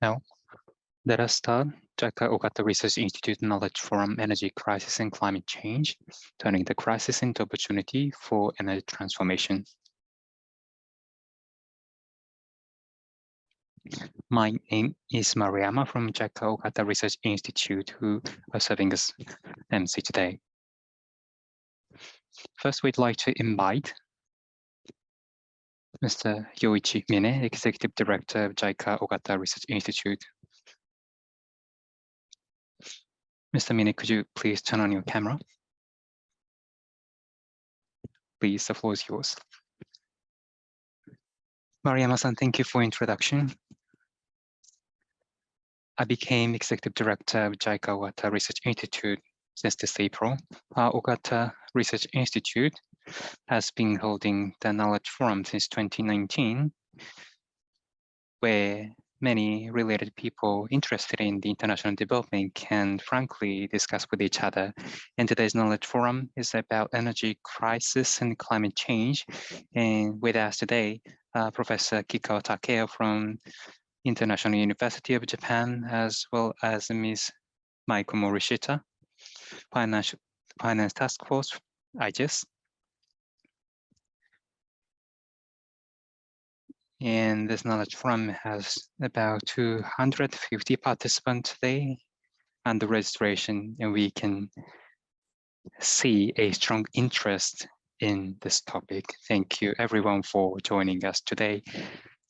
Now, let us start JICA Ogata Research Institute Knowledge Forum Energy Crisis and Climate Change, turning the crisis into opportunity for energy transformation. My name is Maruyama from JICA Ogata Research Institute, who are serving as MC today. First, we'd like to invite Mr. Yoichi Mine, Executive Director of JICA Ogata Research Institute. Mr. Mine, could you please turn on your camera? Please, the floor is yours. Maruyama-san, thank you for introduction. I became Executive Director of JICA Ogata Research Institute since this April. Our Ogata Research Institute has been holding the Knowledge Forum since 2019, where many related people interested in the international development can frankly discuss with each other. And today's Knowledge Forum is about energy crisis and climate change. And with us today, Professor Kikkawa Takeo from International University of Japan, as well as Ms. Maiko Morishita, Finance Task Force, IGES. And this Knowledge Forum has about 250 participants today and the registration, and we can see a strong interest in this topic. Thank you everyone for joining us today.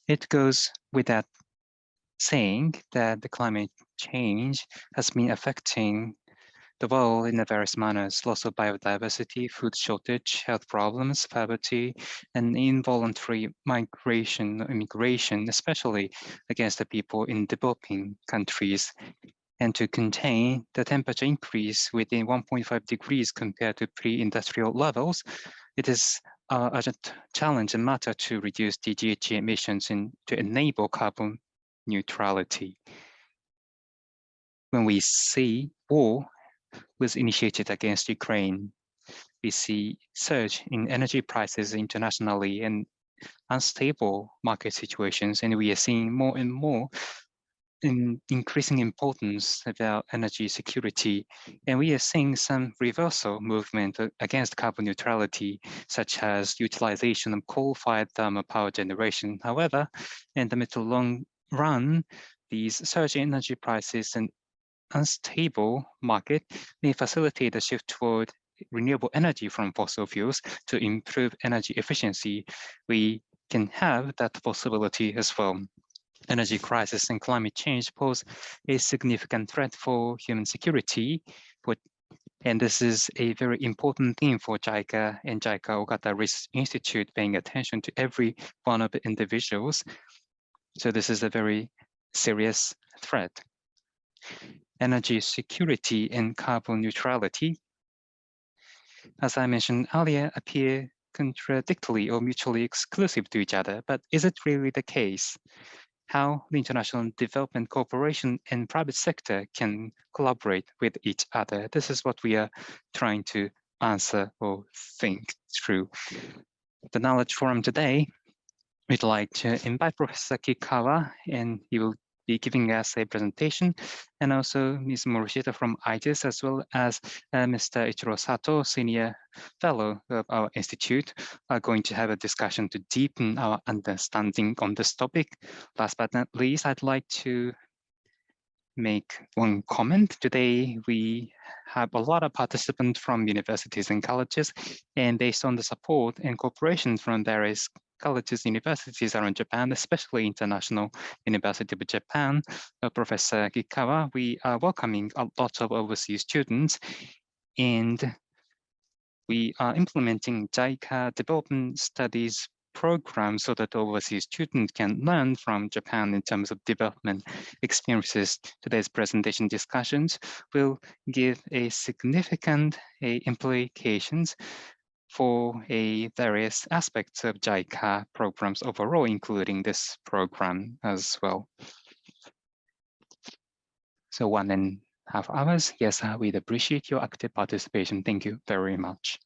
It goes without saying that the climate change has been affecting the world in various manners: loss of biodiversity, food shortage, health problems, poverty, and involuntary immigration, especially against the people in developing countries. And to contain the temperature increase within 1.5 degrees compared to pre-industrial levels, it is a urgent challenge and matter to reduce the GHG emissions and to enable carbon neutrality. When we see war was initiated against Ukraine, we see surge in energy prices internationally and unstable market situations, and we are seeing more and more increasing importance about energy security, and we are seeing some reversal movement against carbon neutrality, such as utilization of coal-fired thermal power generation. However, in the mid to long run, these surge in energy prices and unstable market may facilitate a shift toward renewable energy from fossil fuels to improve energy efficiency. We can have that possibility as well. Energy crisis and climate change pose a significant threat for human security, and this is a very important theme for JICA and JICA Ogata Research Institute, paying attention to every one of the individuals. So this is a very serious threat. Energy security and carbon neutrality, as I mentioned earlier, appear contradictory or mutually exclusive to each other, but is it really the case? How the international development cooperation and private sector can collaborate with each other? This is what we are trying to answer or think through. The Knowledge Forum today, we'd like to invite Professor Kikkawa, and he will be giving us a presentation, and also Ms. Morishita from IGES, as well as Mr. Ichiro Sato, Senior Fellow of our Institute, are going to have a discussion to deepen our understanding on this topic. Last but not least, I'd like to make one comment. Today, we have a lot of participants from universities and colleges, and based on the support and cooperation from various colleges, universities around Japan, especially International University of Japan, Professor Kikkawa, we are welcoming a lot of overseas students, and we are implementing JICA Development Studies program so that overseas students can learn from Japan in terms of development experiences. Today's presentation discussions will give a significant implications for various aspects of JICA programs overall, including this program as well. So 1.5 hours. Yes, we'd appreciate your active participation. Thank you very much.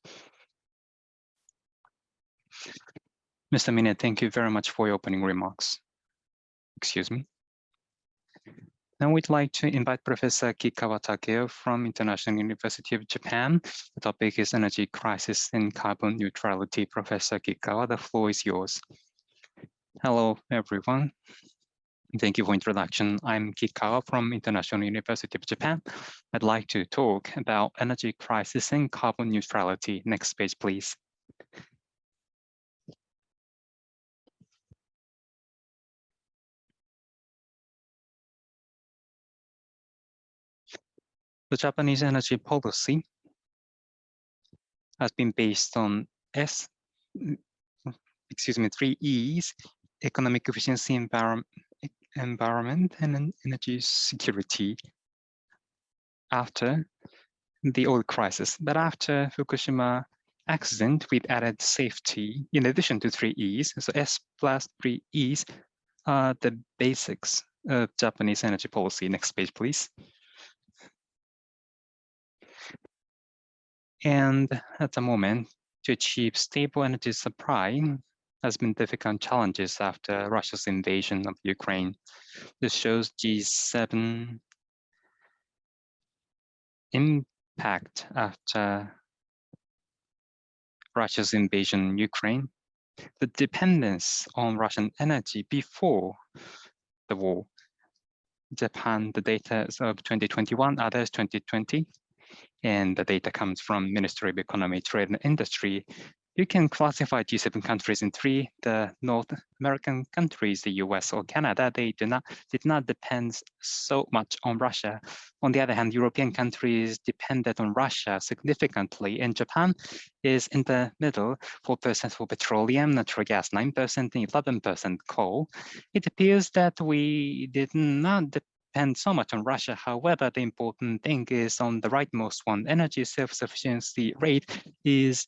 Mr. Mine, thank you very much for your opening remarks. Excuse me. Now we'd like to invite Professor Kikkawa Takeo from International University of Japan. The topic is energy crisis and carbon neutrality. Professor Kikkawa, the floor is yours. Hello, everyone. Thank you for introduction. I'm Kikkawa from International University of Japan. I'd like to talk about energy crisis and carbon neutrality. Next page, please. The Japanese energy policy has been based on three E's: economic efficiency, environment, and energy security. After the oil crisis, but after Fukushima accident, we've added safety in addition to three E's. So S plus three E's are the basics of Japanese energy policy. Next page, please. And at the moment, to achieve stable energy supply has been difficult challenges after Russia's invasion of Ukraine. This shows G7 impact after Russia's invasion of Ukraine. The dependence on Russian energy before the war. Japan, the data is of 2021, others 2020, and the data comes from Ministry of Economy, Trade and Industry. You can classify G7 countries in three. The North American countries, the US or Canada, they did not depend so much on Russia. On the other hand, European countries depended on Russia significantly, and Japan is in the middle, 4% for petroleum, natural gas 9%, and 11% coal. It appears that we did not depend so much on Russia. However, the important thing is on the rightmost one, energy self-sufficiency rate is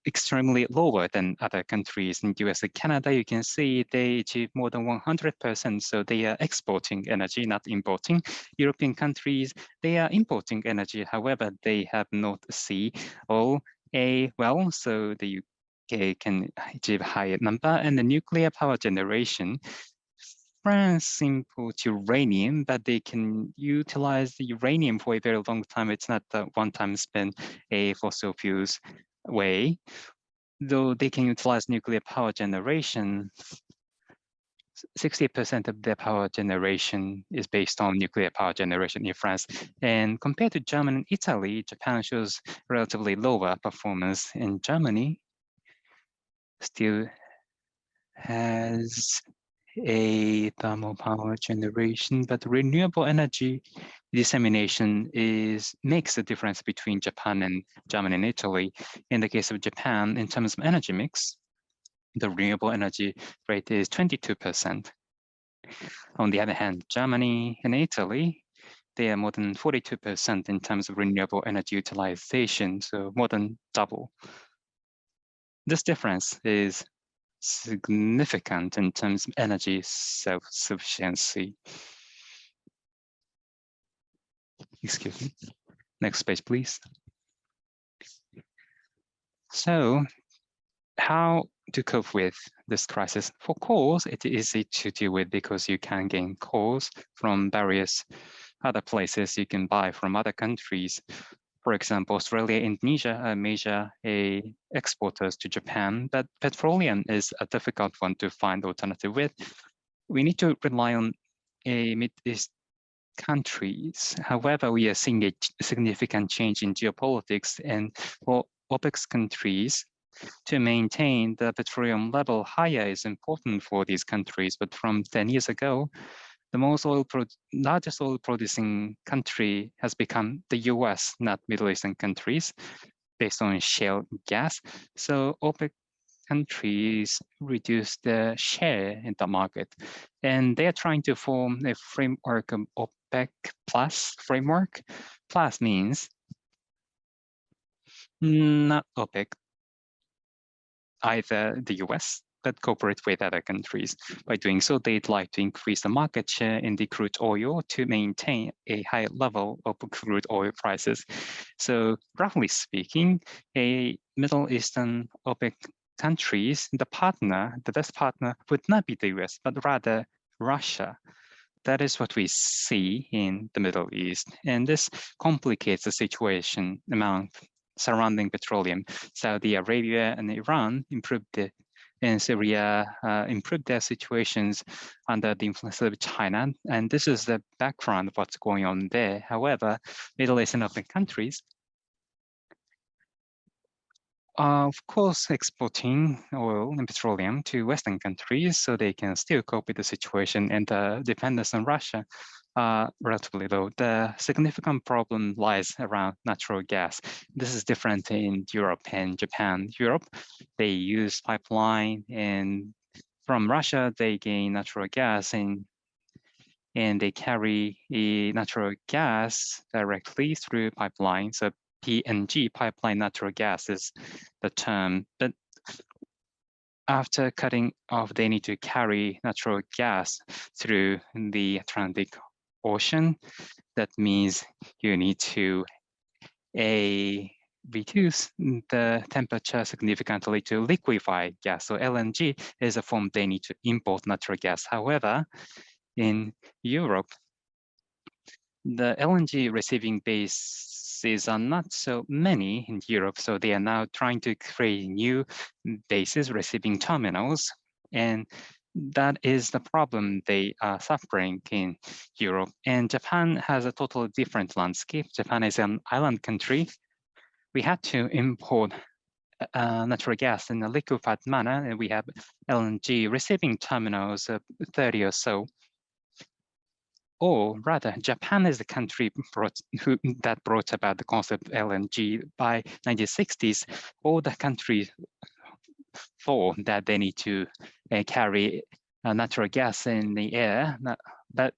extremely lower than other countries. In US and Canada, you can see they achieve more than 100%. So they are exporting energy, not importing. European countries, they are importing energy. However, they have not COA well, so the UK can achieve a higher number. And the nuclear power generation, France imports uranium, but they can utilize the uranium for a very long time. It's not the one-time spend a fossil fuels way, though they can utilize nuclear power generation. 60% of their power generation is based on nuclear power generation in France. And compared to Germany and Italy, Japan shows relatively lower performance. In Germany, still has a thermal power generation, but renewable energy dissemination makes a difference between Japan and Germany and Italy. In the case of Japan, in terms of energy mix, the renewable energy rate is 22%. On the other hand, Germany and Italy, they are more than 42% in terms of renewable energy utilization, so more than double. This difference is significant in terms of energy self-sufficiency. Excuse me. Next page, please. So how to cope with this crisis? For coals, it is easy to deal with because you can gain coals from various other places you can buy from other countries. For example, Australia, Indonesia are major exporters to Japan, but petroleum is a difficult one to find alternative with. We need to rely on Mid East countries. However, we are seeing a significant change in geopolitics, and for OPEC countries, to maintain the petroleum level higher is important for these countries. But from 10 years ago, the largest oil producing country has become the US, not Middle Eastern countries, based on shale gas. So OPEC countries reduce their share in the market. And they are trying to form a framework of OPEC plus framework. Plus means not OPEC, either the US, but cooperate with other countries. By doing so, they'd like to increase the market share in the crude oil to maintain a high level of crude oil prices. So roughly speaking, a Middle Eastern OPEC countries, the best partner would not be the US, but rather Russia. that is what we see in the Middle East. And this complicates the situation among surrounding petroleum. Saudi Arabia and Iran and Syria improved their situations under the influence of China. And this is the background of what's going on there. However, Middle East and other countries, of course, exporting oil and petroleum to Western countries so they can still cope with the situation, and the dependence on Russia relatively low. The significant problem lies around natural gas. This is different in Europe and Japan. Europe, they use pipeline, and from Russia, they gain natural gas, and they carry natural gas directly through pipeline. So PNG, pipeline natural gas, is the term. But after cutting off, they need to carry natural gas through the Atlantic Ocean. That means you need to reduce the temperature significantly to liquefy gas. So LNG is a form they need to import natural gas. However, in Europe, the LNG receiving bases are not so many in Europe, so they are now trying to create new bases, receiving terminals, and that is the problem they are suffering in Europe. And Japan has a totally different landscape. Japan is an island country. We had to import natural gas in a liquefied manner, and we have LNG receiving terminals, 30 or so. Or rather, Japan is the country that brought about the concept of LNG. By 1960s, all the countries thought that they need to carry natural gas in the air, but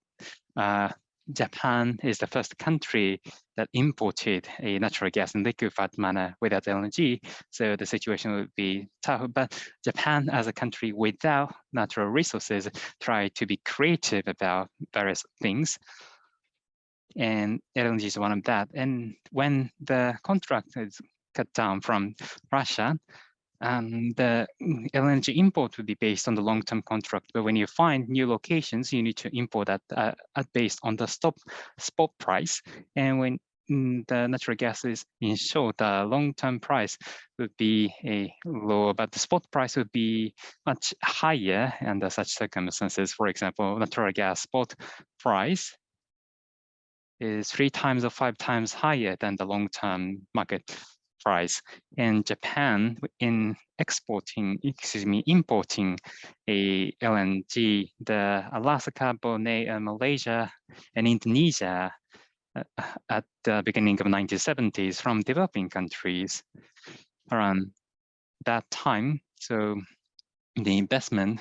Japan is the first country that imported a natural gas in liquefied manner without LNG, so the situation would be tough. But Japan, as a country without natural resources, tried to be creative about various things, and LNG is one of that. And when the contract is cut down from Russia, the LNG import would be based on the long-term contract. But when you find new locations, you need to import that based on the spot price. And when the natural gas is in short, the long-term price would be lower, but the spot price would be much higher under such circumstances. For example, natural gas spot price is 3 times or 5 times higher than the long-term market price. And Japan, in importing a LNG, the Alaska, Borneo, Malaysia, and Indonesia at the beginning of 1970s from developing countries around that time. So the investment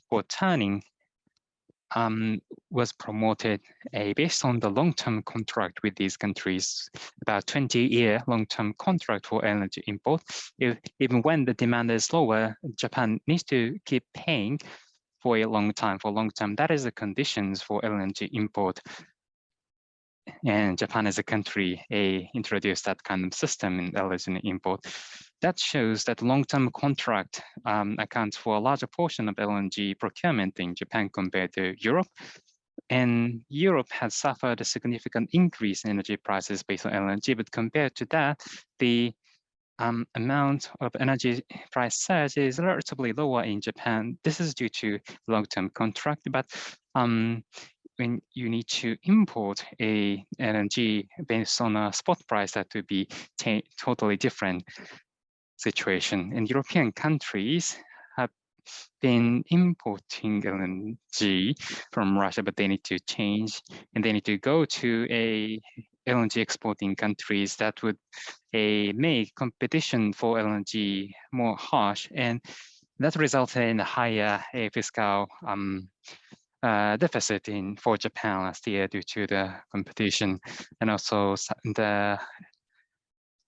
for turning was promoted based on the long-term contract with these countries, about 20-year long-term contract for LNG import. Even when the demand is lower, Japan needs to keep paying for a long time. That is the conditions for LNG import. And Japan as a country introduced that kind of system in LNG import. That shows that long-term contract accounts for a larger portion of LNG procurement in Japan compared to Europe. And Europe has suffered a significant increase in energy prices based on LNG, but compared to that, the amount of energy price surge is relatively lower in Japan. This is due to long-term contract, but when you need to import a LNG based on a spot price, that would be totally different situation. And European countries have been importing LNG from Russia, but they need to change, and they need to go to a LNG exporting countries that would make competition for LNG more harsh, and that resulted in a higher fiscal deficit for Japan last year due to the competition, and also the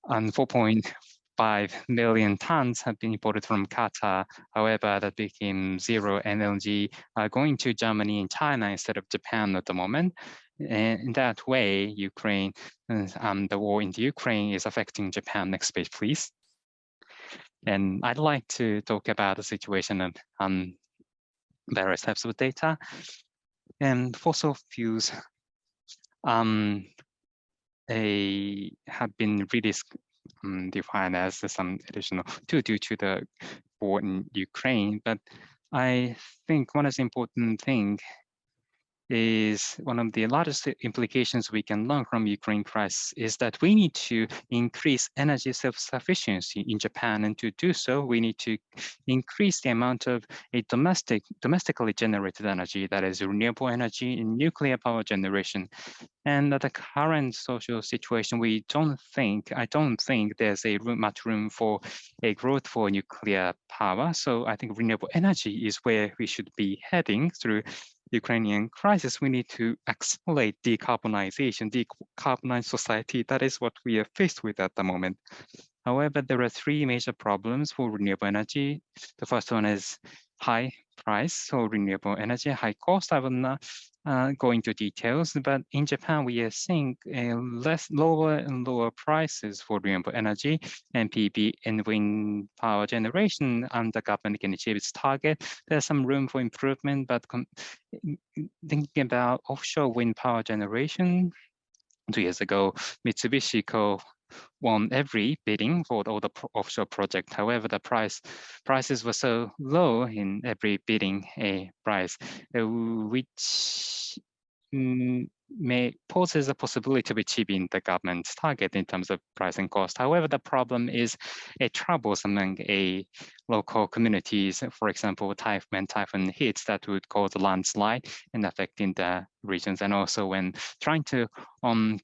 4.5 million tons have been imported from Qatar. However, that became zero, and LNG are going to Germany and China instead of Japan at the moment. And in that way, Ukraine, the war in the Ukraine is affecting Japan. Next page, please. And I'd like to talk about the situation of various types of data. And fossil fuels have been defined as some additional due to the war in Ukraine. But I think one of the important thing is one of the largest implications we can learn from Ukraine crisis is that we need to increase energy self-sufficiency in Japan, and to do so, we need to increase the amount of a domestically generated energy, that is renewable energy and nuclear power generation. And at the current social situation, I don't think there's much room for a growth for nuclear power. So I think renewable energy is where we should be heading through Ukrainian crisis. We need to accelerate decarbonized society. That is what we are faced with at the moment. However, there are three major problems for renewable energy. The first one is high price, so renewable energy, high cost. I will not go into details, but in Japan, we are seeing lower and lower prices for renewable energy, and PV and wind power generation, and the government can achieve its target. There's some room for improvement, but thinking about offshore wind power generation, 2 years ago, Mitsubishi won every bidding for all the offshore project. However, the prices were so low in every bidding price, which may poses a possibility of achieving the government's target in terms of price and cost. However, the problem is troubles among local communities. For example, when typhoon hits, that would cause a landslide and affecting the regions. And also when trying to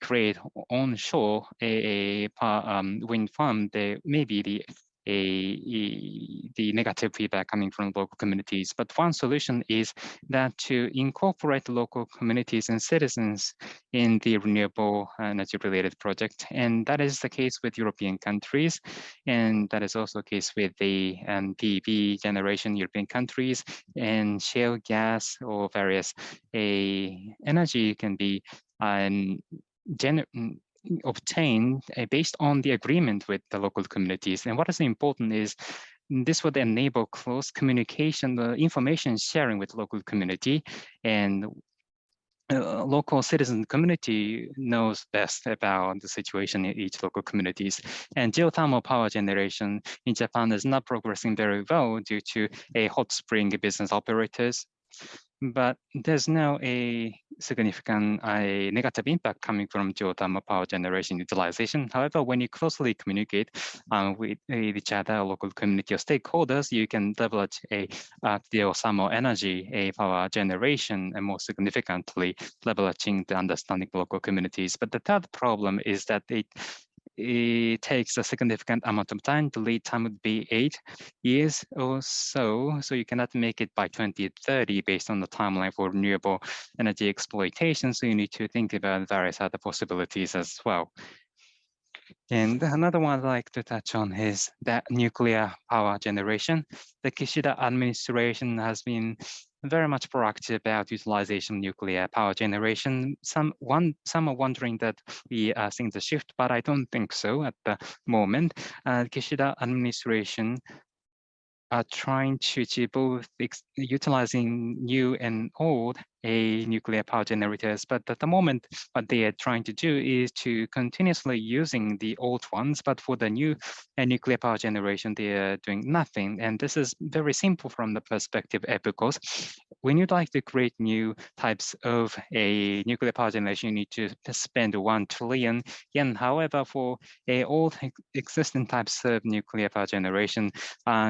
create onshore a wind farm, there may be the negative feedback coming from local communities. But one solution is that to incorporate local communities and citizens in the renewable energy related project. And that is the case with European countries. And that is also the case with the PV generation European countries, and shale gas or various energy can be obtained based on the agreement with the local communities. And what is important is this would enable close communication, the information sharing with local community, and local citizen community knows best about the situation in each local communities. And geothermal power generation in Japan is not progressing very well due to a hot spring business operators. But there's now a significant negative impact coming from geothermal power generation utilization. However, when you closely communicate with each other, local community or stakeholders, you can leverage geothermal energy power generation, and more significantly leveraging the understanding of local communities. But the third problem is that it takes a significant amount of time. The lead time would be 8 years or so. So you cannot make it by 2030 based on the timeline for renewable energy exploitation. So you need to think about various other possibilities as well. And another one I'd like to touch on is that nuclear power generation. The Kishida administration has been very much proactive about utilization of nuclear power generation. Some are wondering that we are seeing the shift, but I don't think so at the moment. Kishida administration are trying to achieve both utilizing new and old nuclear power generators, but at the moment, what they are trying to do is to continuously using the old ones, but for the new nuclear power generation, they are doing nothing. And this is very simple from the perspective because when you'd like to create new types of a nuclear power generation, you need to spend 1 trillion yen. However, for old existing types of nuclear power generation,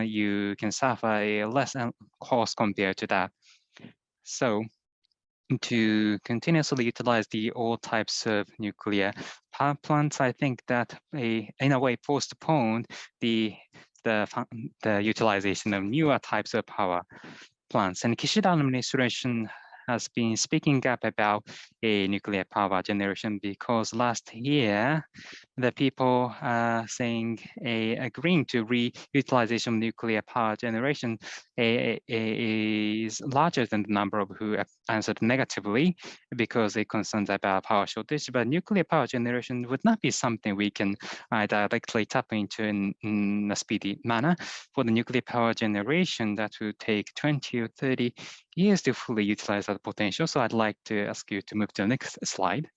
you can suffer a less cost compared to that. So to continuously utilize the old types of nuclear power plants, I think that in a way postponed the utilization of newer types of power plants. And Kishida administration has been speaking up about a nuclear power generation because last year, the people saying agreeing to reutilization of nuclear power generation is larger than the number of who answered negatively because they're concerned about power shortage. But nuclear power generation would not be something we can directly tap into in a speedy manner. For the nuclear power generation, that would take 20 or 30 years to fully utilize that potential. So I'd like to ask you to move to the next slide.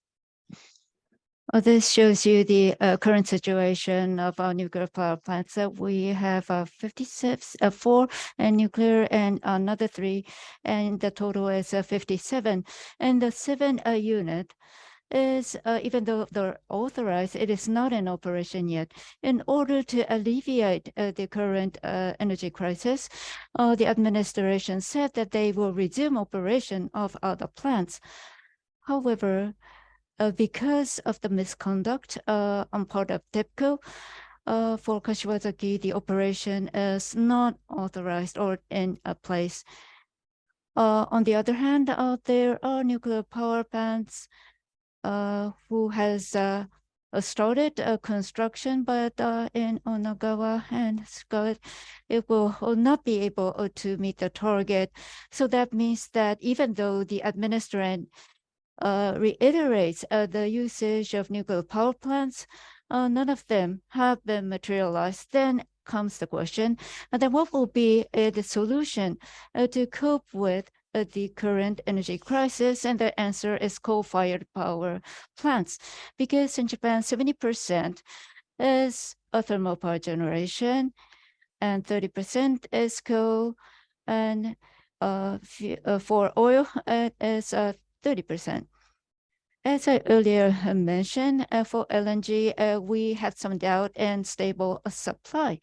This shows you the current situation of our nuclear power plants. We have 4 nuclear and another 3, and the total is 57. And the 7 unit is, even though they're authorized, it is not in operation yet. In order to alleviate the current energy crisis, the administration said that they will resume operation of other plants. However, because of the misconduct on part of TEPCO, for Kashiwazaki, the operation is not authorized or in place. On the other hand, there are nuclear power plants who has started construction, but in Onagawa and Scott, it will not be able to meet the target. So that means that even though the administration reiterates the usage of nuclear power plants, none of them have been materialized. Then comes the question, then what will be the solution to cope with the current energy crisis? And the answer is coal-fired power plants, because in Japan, 70% is thermal power generation, and 30% is coal, and for oil, it is 30%. As I earlier mentioned, for LNG, we had some doubt and stable supply.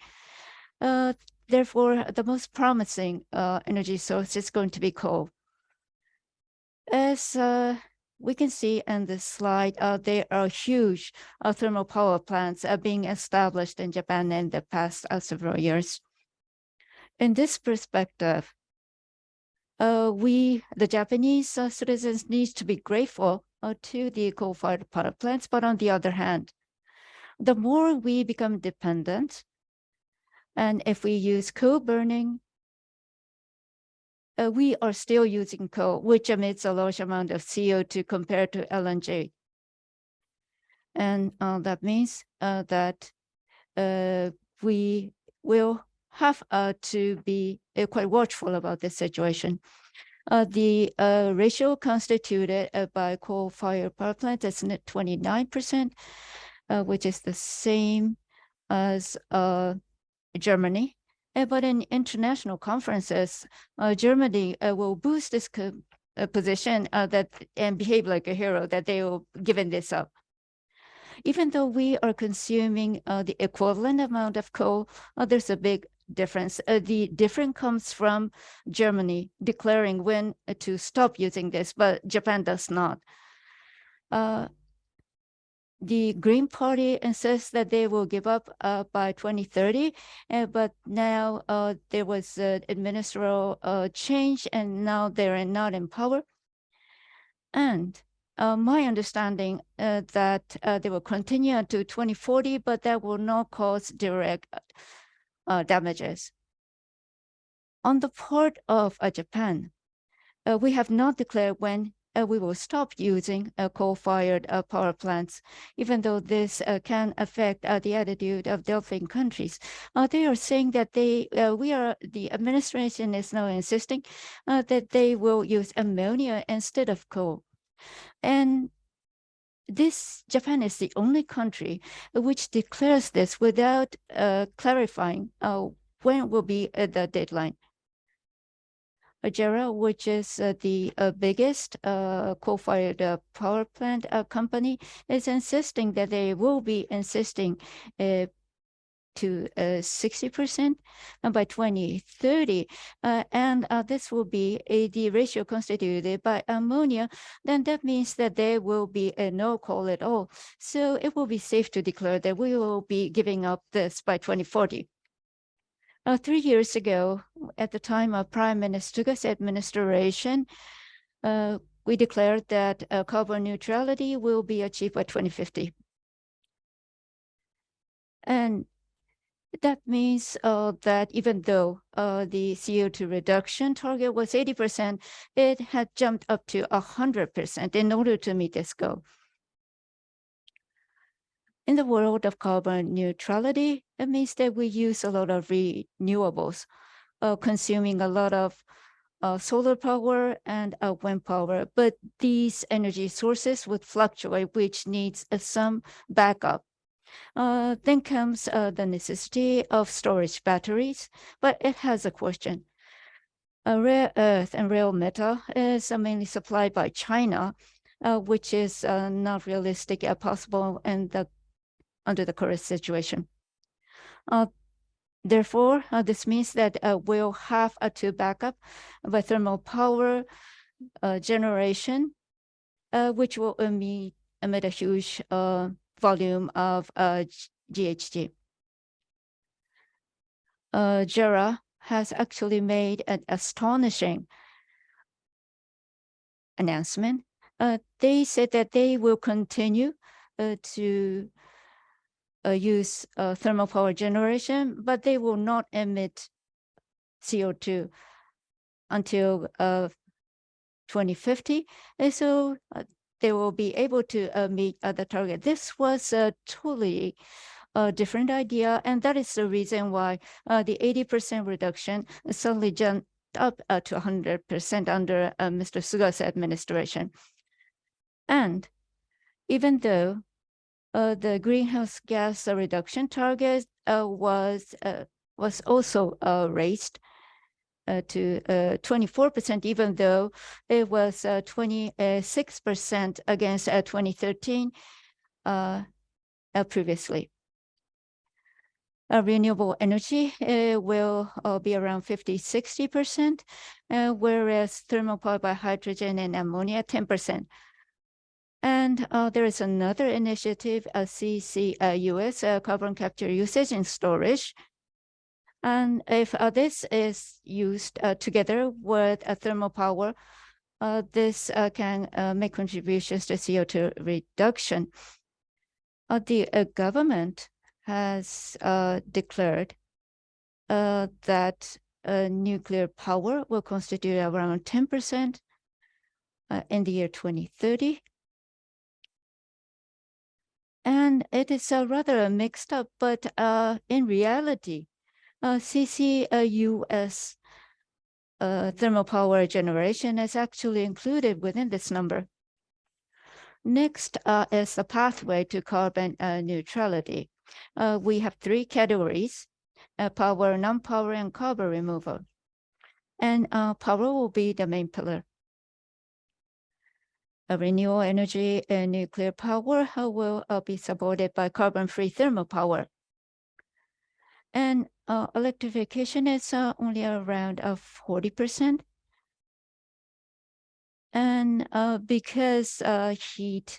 Therefore, the most promising energy source is going to be coal. As we can see in this slide, there are huge thermal power plants being established in Japan in the past several years. In this perspective, we, the Japanese citizens, need to be grateful to the coal-fired power plants. But on the other hand, the more we become dependent, and if we use coal burning, we are still using coal, which emits a large amount of CO2 compared to LNG. And that means that we will have to be quite watchful about this situation. The ratio constituted by coal-fired power plants is 29%, which is the same as Germany. But in international conferences, Germany will boost this position and behave like a hero that they will given this up. Even though we are consuming the equivalent amount of coal, there's a big difference. The difference comes from Germany declaring when to stop using this, but Japan does not. The Green Party insists that they will give up by 2030, but now there was an administrative change, and now they're not in power. And my understanding that they will continue until 2040, but that will not cause direct damages. On the part of Japan, we have not declared when we will stop using coal-fired power plants, even though this can affect the attitude of developing countries. They are saying that the administration is now insisting that they will use ammonia instead of coal. And Japan is the only country which declares this without clarifying when will be the deadline. JERA, which is the biggest coal-fired power plant company, is insisting that they will be insisting to 60% by 2030. And this will be the ratio constituted by ammonia. Then that means that there will be no coal at all. So it will be safe to declare that we will be giving up this by 2040. 3 years ago, at the time of Prime Minister Suga's administration, we declared that carbon neutrality will be achieved by 2050. And that means that even though the CO2 reduction target was 80%, it had jumped up to 100% in order to meet this goal. In the world of carbon neutrality, it means that we use a lot of renewables, consuming a lot of solar power and wind power. But these energy sources would fluctuate, which needs some backup. Then comes the necessity of storage batteries, but it has a question. Rare earth and rare metal is mainly supplied by China, which is not realistic possible under the current situation. Therefore, this means that we'll have to back up by thermal power generation, which will emit a huge volume of GHG. JERA has actually made an astonishing announcement. They said that they will continue to use thermal power generation, but they will not emit CO2 until 2050. And so they will be able to meet the target. This was a totally different idea, and that is the reason why the 80% reduction suddenly jumped up to 100% under Mr. Suga's administration. And even though the greenhouse gas reduction target was also raised to 24%, even though it was 26% against 2013 previously. Renewable energy will be around 50–60%, whereas thermal power by hydrogen and ammonia 10%. And there is another initiative, CCUS, carbon capture usage and storage. And if this is used together with thermal power, this can make contributions to CO2 reduction. The government has declared that nuclear power will constitute around 10% in the year 2030. And it is rather mixed up, but in reality, CCUS thermal power generation is actually included within this number. Next is the pathway to carbon neutrality. We have three categories: power, non-power, and carbon removal. And power will be the main pillar. Renewable energy and nuclear power will be supported by carbon-free thermal power. And electrification is only around 40%. And because heat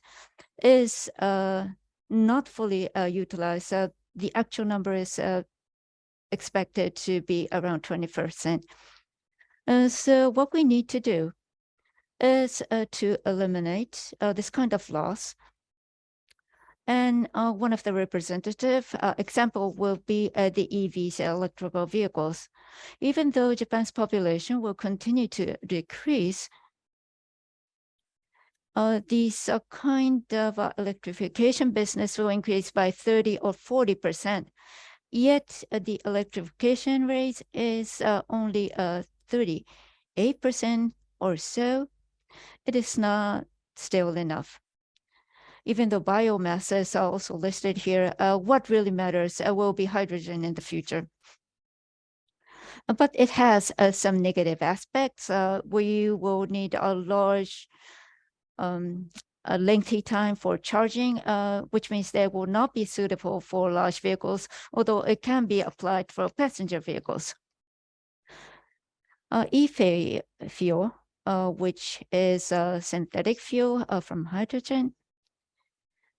is not fully utilized, the actual number is expected to be around 20%. So what we need to do is to eliminate this kind of loss. And one of the representative example will be the EVs, electrical vehicles. Even though Japan's population will continue to decrease, these kind of electrification business will increase by 30 or 40%. Yet the electrification rate is only 38% or so. It is not still enough. Even though biomass is also listed here, what really matters will be hydrogen in the future. But it has some negative aspects. We will need a large, a lengthy time for charging, which means they will not be suitable for large vehicles, although it can be applied for passenger vehicles. E-fuel, which is a synthetic fuel from hydrogen,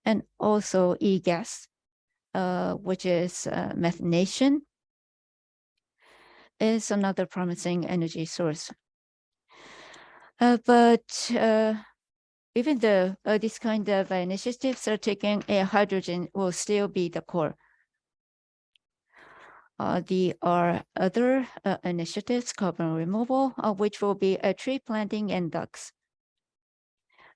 and also e-gas, which is methanation, is another promising energy source. But even though these kind of initiatives are taken, hydrogen will still be the core. There are other initiatives, carbon removal, which will be tree planting and ducks.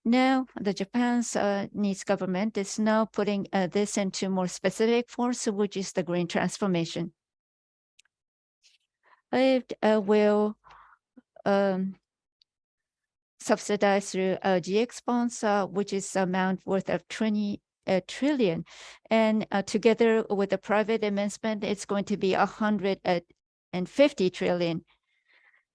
Now, the Japan's needs government is now putting this into more specific forms, which is the green transformation. It will subsidize through GX bonds, which is amount worth of 20 trillion. And together with the private investment, it's going to be 150 trillion.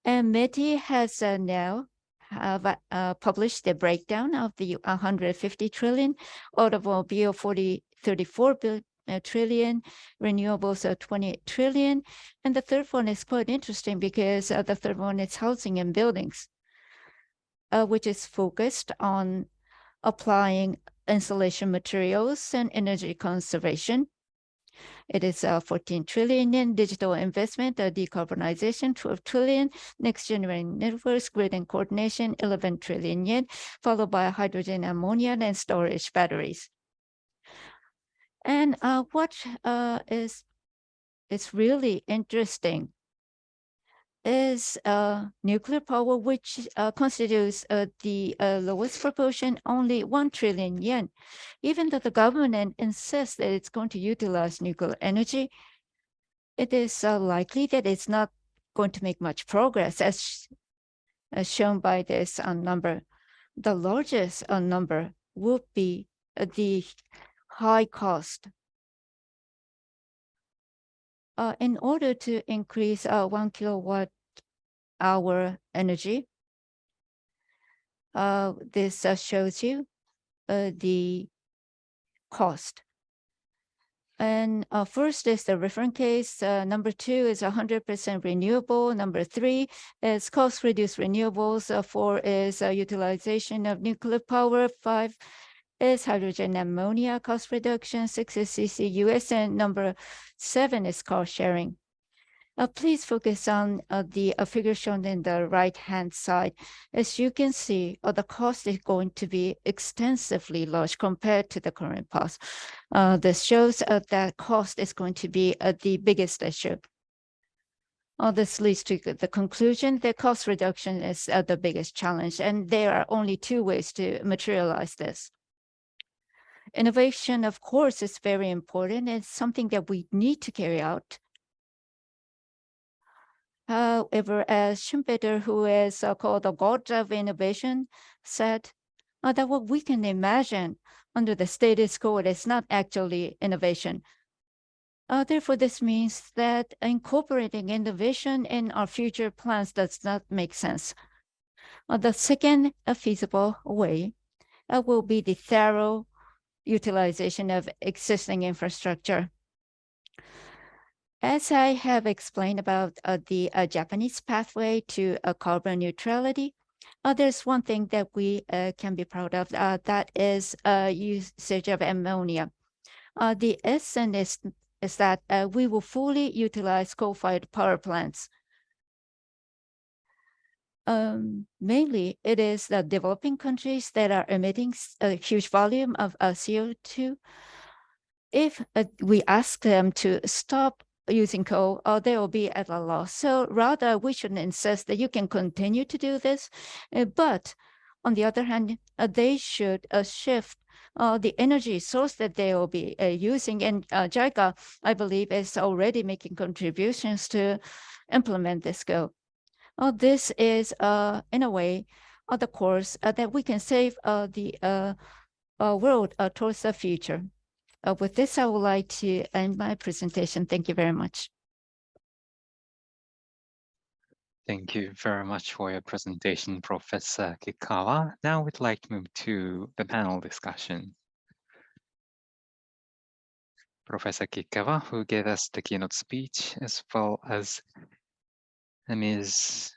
And METI has now have published the breakdown of the 150 trillion, automobile 34 trillion, renewables 28 trillion. And the third one is quite interesting because the third one is housing and buildings, which is focused on applying insulation materials and energy conservation. It is 14 trillion yen, digital investment, decarbonization, 12 trillion, next generation networks, grid and coordination, 11 trillion yen, followed by hydrogen, ammonia, and storage batteries. And what is really interesting is nuclear power, which constitutes the lowest proportion, only 1 trillion yen. Even though the government insists that it's going to utilize nuclear energy, it is likely that it's not going to make much progress, as shown by this number. The largest number would be the high cost. In order to increase 1 kilowatt hour energy, this shows you the cost. And first is the reference case. Number 2 is 100% renewable. Number 3 is cost-reduced renewables. 4 is utilization of nuclear power. 5 is hydrogen ammonia cost reduction. 6 is CCUS. And number 7 is cost sharing. Please focus on the figure shown in the right-hand side. As you can see, the cost is going to be extensively large compared to the current cost. This shows that cost is going to be the biggest issue. This leads to the conclusion that cost reduction is the biggest challenge, and there are only 2 ways to materialize this. Innovation, of course, is very important. It's something that we need to carry out. However, as Schumpeter, who is called the god of innovation, said that what we can imagine under the status quo is not actually innovation. Therefore, this means that incorporating innovation in our future plans does not make sense. The second feasible way will be the thorough utilization of existing infrastructure. As I have explained about the Japanese pathway to carbon neutrality, there's one thing that we can be proud of, that is usage of ammonia. The essence is that we will fully utilize coal-fired power plants. Mainly, it is the developing countries that are emitting a huge volume of CO2. If we ask them to stop using coal, they will be at a loss. So rather, we should insist that you can continue to do this. But on the other hand, they should shift the energy source that they will be using. And JICA, I believe, is already making contributions to implement this goal. This is, in a way, the course that we can save the world towards the future. With this, I would like to end my presentation. Thank you very much. Thank you very much for your presentation, Professor Kikkawa. Now we'd like to move to the panel discussion. Professor Kikkawa, who gave us the keynote speech, as well as Ms.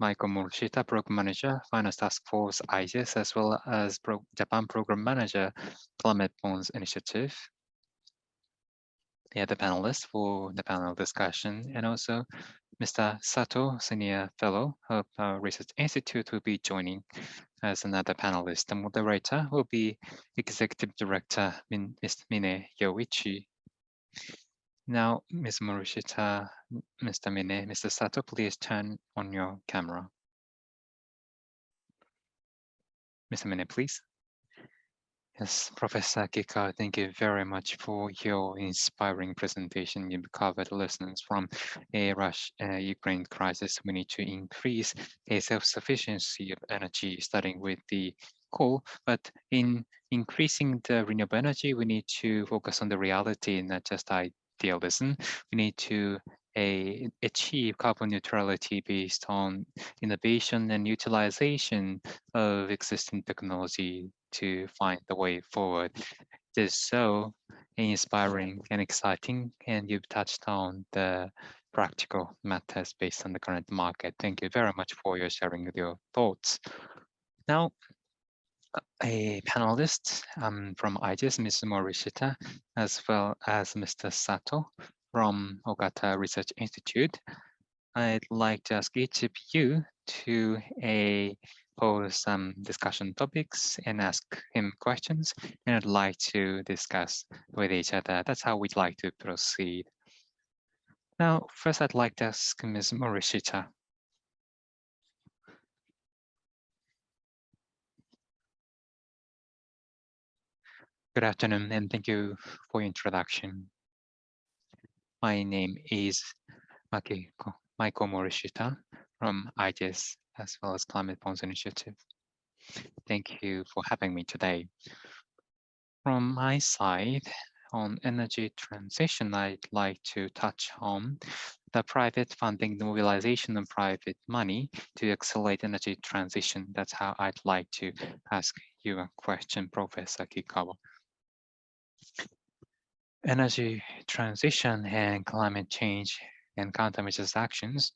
Maiko Morishita, Program Manager, Finance Task Force, IGES, as well as Japan Program Manager, Climate Bonds Initiative. They are the panelists for the panel discussion, and also Mr. Sato, Senior Fellow of our Research Institute, will be joining as another panelist. The moderator will be Executive Director Ms. Mine Yoichi. Now, Ms. Morishita, Mr. Mine, Mr. Sato, please turn on your camera. Mr. Mine, please. Yes, Professor Kikkawa, thank you very much for your inspiring presentation. You covered lessons from a Ukraine crisis. We need to increase a self-sufficiency of energy, starting with the coal. But in increasing the renewable energy, we need to focus on the reality, not just idealism. We need to achieve carbon neutrality based on innovation and utilization of existing technology to find the way forward. It is so inspiring and exciting, and you've touched on the practical matters based on the current market. Thank you very much for your sharing of your thoughts. Now, a panelist from IGES, Ms. Morishita, as well as Mr. Sato from Ogata Research Institute. I'd like to ask each of you to pose some discussion topics and ask him questions, and I'd like to discuss with each other. That's how we'd like to proceed. Now, first I'd like to ask Ms. Morishita. Good afternoon, and thank you for your introduction. My name is Maiko Morishita from IGES, as well as Climate Bonds Initiative. Thank you for having me today. From my side, on energy transition, I'd like to touch on the private funding, the mobilization of private money to accelerate energy transition. That's how I'd like to ask you a question, Professor Kikkawa. Energy transition and climate change and countermeasures actions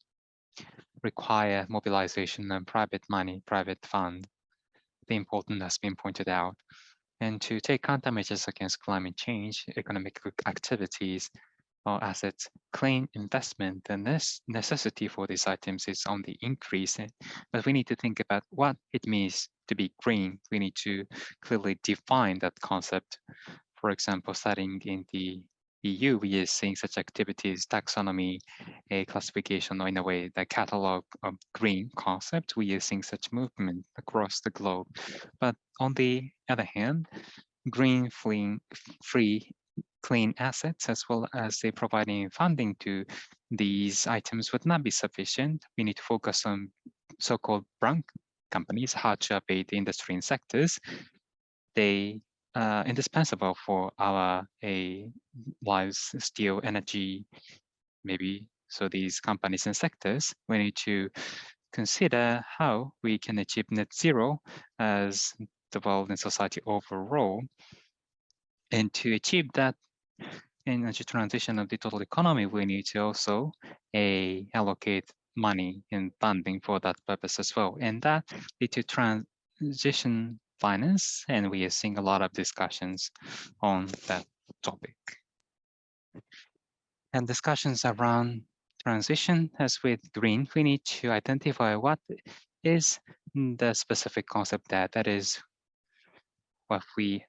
require mobilization of private money, private fund. The importance has been pointed out. And to take countermeasures against climate change, economic activities or assets, clean investment, and this necessity for these items is on the increase. But we need to think about what it means to be green. We need to clearly define that concept. For example, starting in the EU, we are seeing such activities, taxonomy, a classification, or in a way, the catalog of green concept. We are seeing such movement across the globe. But on the other hand, green, free, clean assets, as well as they providing funding to these items would not be sufficient. We need to focus on so-called brown companies, hard to abate industry and sectors. They indispensable for our lives, steel, energy, maybe. So these companies and sectors, we need to consider how we can achieve net zero as the world and society overall. And to achieve that energy transition of the total economy, we need to also allocate money and funding for that purpose as well. And that lead to transition finance, and we are seeing a lot of discussions on that topic. And discussions around transition, as with green, we need to identify what is the specific concept that is what we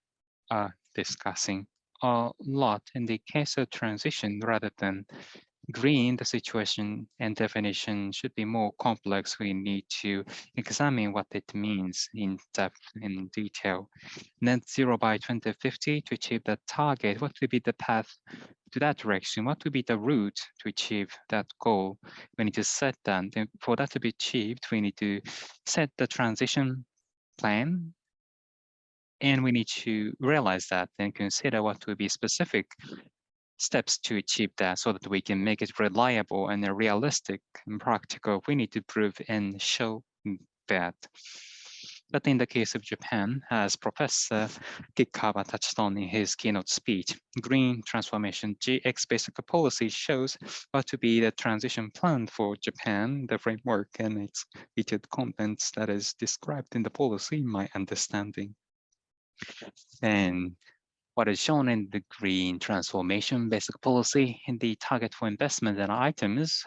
are discussing a lot. In the case of transition, rather than green, the situation and definition should be more complex. We need to examine what it means in depth, in detail. Net zero by 2050 to achieve that target. What would be the path to that direction? What would be the route to achieve that goal? We need to set that. And for that to be achieved, we need to set the transition plan. And we need to realize that and consider what would be specific steps to achieve that so that we can make it reliable and realistic and practical. We need to prove and show that. But in the case of Japan, as Professor Kikkawa touched on in his keynote speech, green transformation GX basic policy shows what to be the transition plan for Japan, the framework and its detailed contents that is described in the policy, in my understanding. And what is shown in the green transformation basic policy in the target for investment and items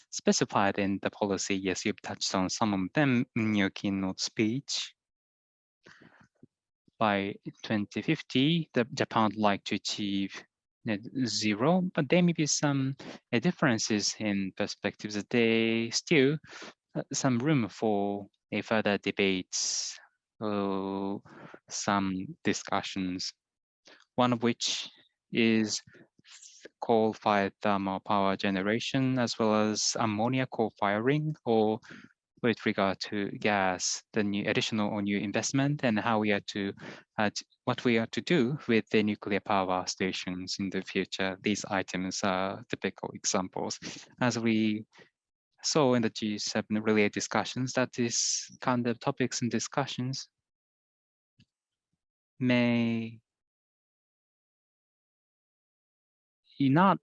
specified in the policy. Yes, you've touched on some of them in your keynote speech. By 2050, Japan would like to achieve zero, but there may be some differences in perspectives. There still some room for a further debates or some discussions. One of which is coal-fired thermal power generation, as well as ammonia co-firing, or with regard to gas, the new additional or new investment, and how we are to what we are to do with the nuclear power stations in the future. These items are typical examples. As we saw in the G7 related discussions, that this kind of topics and discussions may not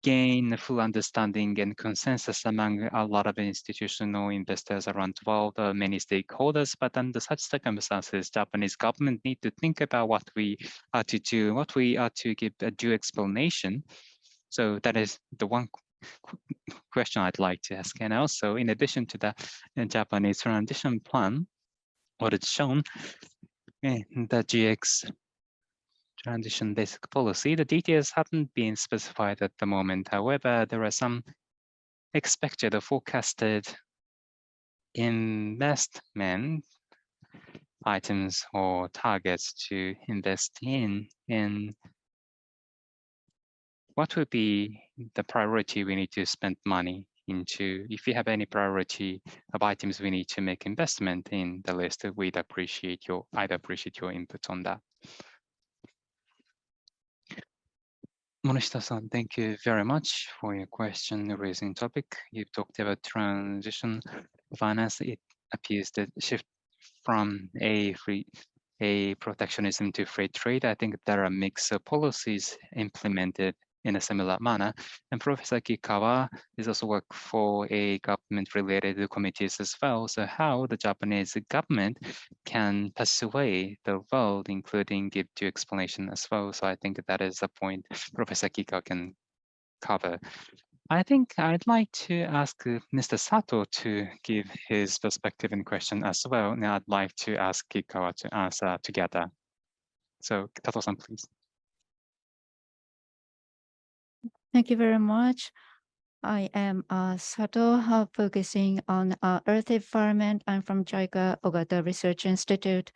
gain a full understanding and consensus among a lot of institutional investors around the world, many stakeholders, but under such circumstances, Japanese government need to think about what we are to do, what we are to give a due explanation. So that is the one question I'd like to ask. And also, in addition to the Japanese transition plan, what it's shown in the GX transition basic policy, the details haven't been specified at the moment. However, there are some expected or forecasted investment items or targets to invest in. And what would be the priority we need to spend money into? If you have any priority of items we need to make investment in the list, I'd appreciate your input on that. Morishita-san, thank you very much for your question raising topic. You talked about transition finance. It appears that shift from a protectionism to free trade. I think there are mixed policies implemented in a similar manner. And Professor Kikkawa is also work for a government-related committees as well. So how the Japanese government can persuade the world, including give due explanation as well. So I think that is a point Professor Kikkawa can cover. I think I'd like to ask Mr. Sato to give his perspective and question as well. Now I'd like to ask Kikkawa to answer together. So Sato-san, please. Thank you very much. I am Sato, focusing on earth environment. I'm from JICA Ogata Research Institute.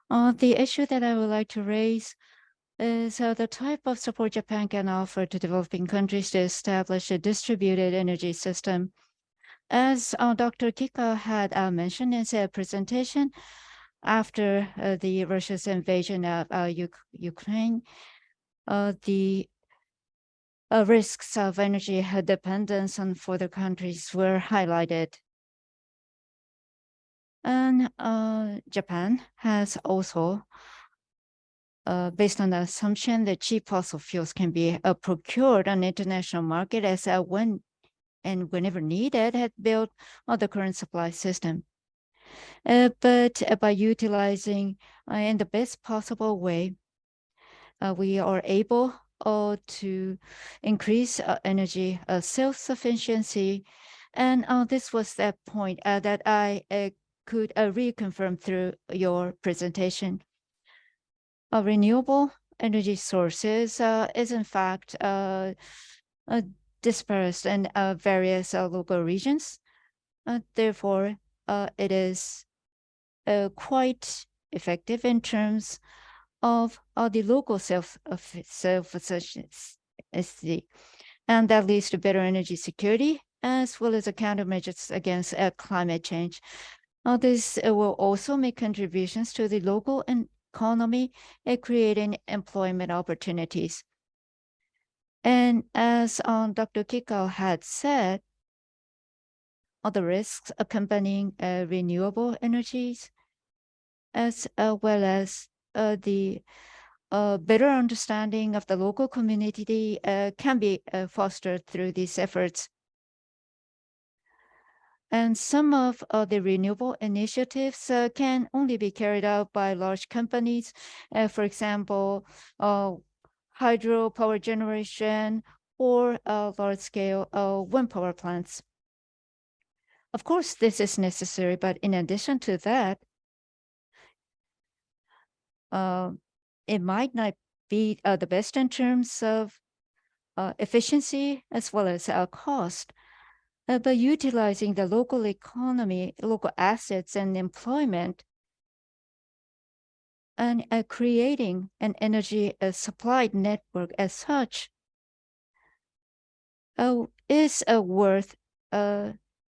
The issue that I would like to raise is the type of support Japan can offer to developing countries to establish a distributed energy system. As Dr. Kikkawa had mentioned in his presentation, after the Russia's invasion of Ukraine, the risks of energy dependence on further countries were highlighted. And Japan has also, based on the assumption that cheap fossil fuels can be procured on the international market as when and whenever needed, had built the current supply system. But by utilizing in the best possible way, we are able to increase energy self-sufficiency. And this was that point that I could reconfirm through your presentation. Renewable energy sources is in fact dispersed in various local regions. Therefore, it is quite effective in terms of the local self-sufficiency, and that leads to better energy security as well as countermeasures against climate change. This will also make contributions to the local economy, creating employment opportunities. And as Dr. Kikkawa had said, the risks accompanying renewable energies, as well as the better understanding of the local community can be fostered through these efforts. And some of the renewable initiatives can only be carried out by large companies. For example, hydro power generation or large-scale wind power plants. Of course, this is necessary, but in addition to that, it might not be the best in terms of efficiency as well as cost. By utilizing the local economy, local assets and employment, and creating an energy supply network as such is worth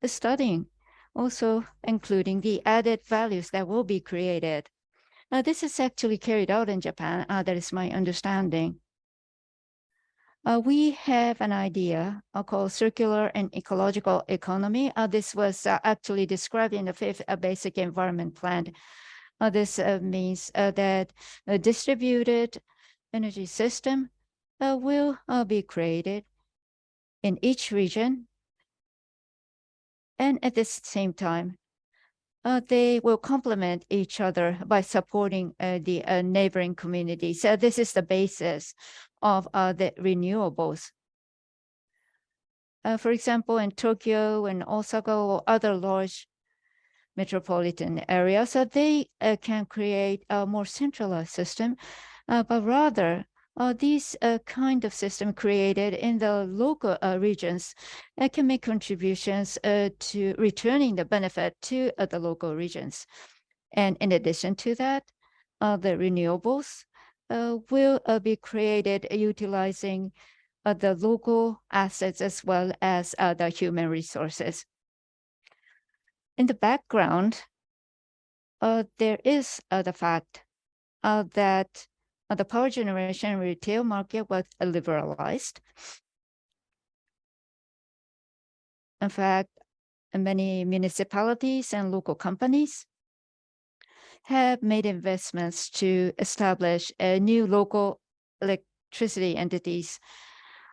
studying, also including the added values that will be created. This is actually carried out in Japan. That is my understanding. We have an idea called circular and ecological economy. This was actually described in the 5th Basic Environment Plan. This means that a distributed energy system will be created in each region, and at the same time, they will complement each other by supporting the neighboring communities. So this is the basis of the renewables. For example, in Tokyo and Osaka or other large metropolitan areas, they can create a more centralized system, but rather these kind of system created in the local regions can make contributions to returning the benefit to the local regions. And in addition to that, the renewables will be created utilizing the local assets as well as the human resources. In the background, there is the fact that the power generation retail market was liberalized. In fact, many municipalities and local companies have made investments to establish new local electricity entities,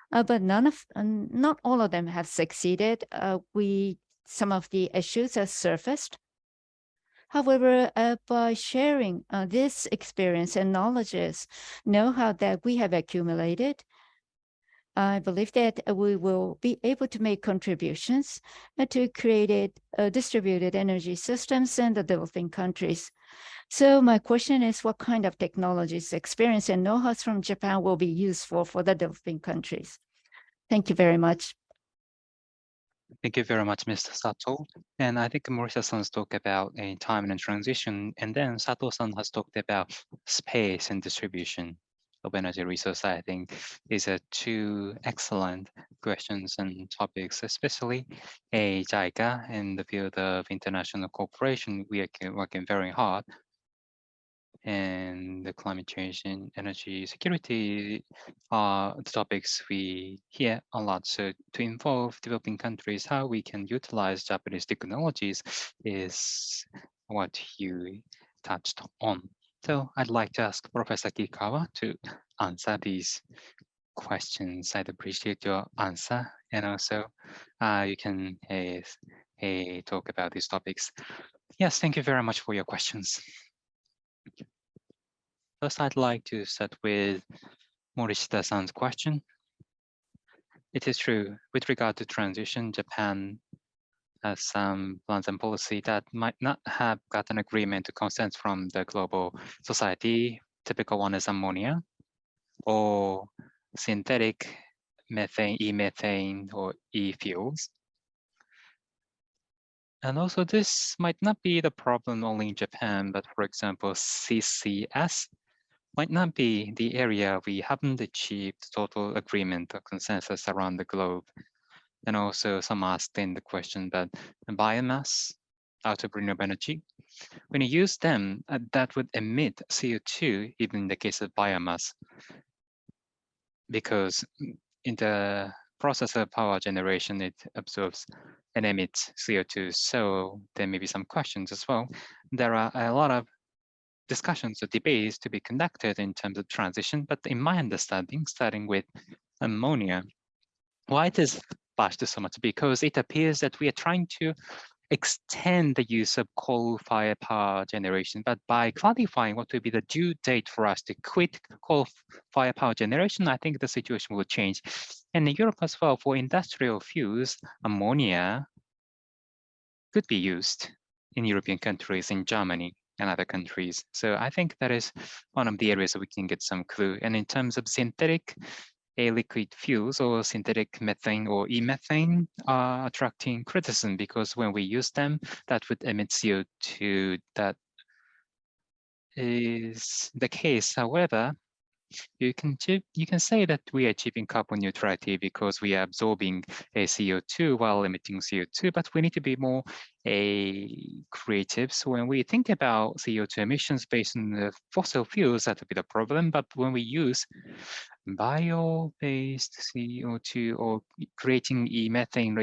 but not all of them have succeeded. Some of the issues have surfaced. However, by sharing this experience and know-how that we have accumulated, I believe that we will be able to make contributions to create distributed energy systems in the developing countries. So my question is, what kind of technologies, experience, and know-how from Japan will be useful for the developing countries? Thank you very much. Thank you very much, Mr. Sato. And I think Morishita-san talked about a time and transition, and then Sato-san has talked about space and distribution of energy resource. I think is two excellent questions and topics, especially a JICA in the field of international cooperation. We are working very hard, and the climate change and energy security are the topics we hear a lot. So to involve developing countries, how we can utilize Japanese technologies is what you touched on. So I'd like to ask Professor Kikkawa to answer these questions. I'd appreciate your answer. And also you can talk about these topics. Yes, thank you very much for your questions. First, I'd like to start with Morishita-san's question. It is true, with regard to transition, Japan has some plans and policy that might not have gotten agreement to consent from the global society. Typical one is ammonia or synthetic methane, e-methane or e-fuels. And also this might not be the problem only in Japan, but for example, CCS might not be the area we haven't achieved total agreement or consensus around the globe. And also some asked in the question that biomass out of renewable energy, when you use them, that would emit CO2, even in the case of biomass, because in the process of power generation, it absorbs and emits CO2. So there may be some questions as well. There are a lot of discussions or debates to be conducted in terms of transition, but in my understanding, starting with ammonia, why it is bashed so much? Because it appears that we are trying to extend the use of coal-fired power generation, but by clarifying what will be the due date for us to quit coal-fired power generation, I think the situation will change. And in Europe as well, for industrial fuels, ammonia could be used in European countries, in Germany. and other countries. So I think that is one of the areas that we can get some clue. And in terms of synthetic liquid fuels or synthetic methane or e-methane are attracting criticism because when we use them, that would emit CO2. That is the case. However, you can say that we are achieving carbon neutrality because we are absorbing a CO2 while emitting CO2, but we need to be more creative. So when we think about CO2 emissions based on the fossil fuels, that would be the problem. But when we use bio-based CO2 or creating e-methane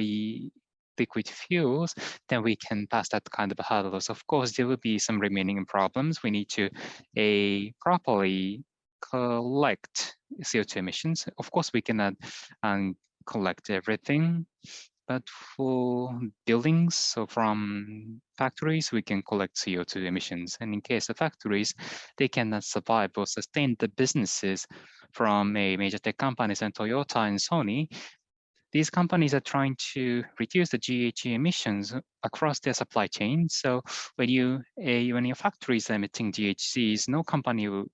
liquid fuels, then we can pass that kind of hurdles. Of course, there will be some remaining problems. We need to properly collect CO2 emissions. Of course, we cannot collect everything, but for buildings, so from factories, we can collect CO2 emissions. And in case of factories, they cannot survive or sustain the businesses from major tech companies and Toyota and Sony. These companies are trying to reduce the GHG emissions across their supply chain. So when your factories are emitting GHGs, no company will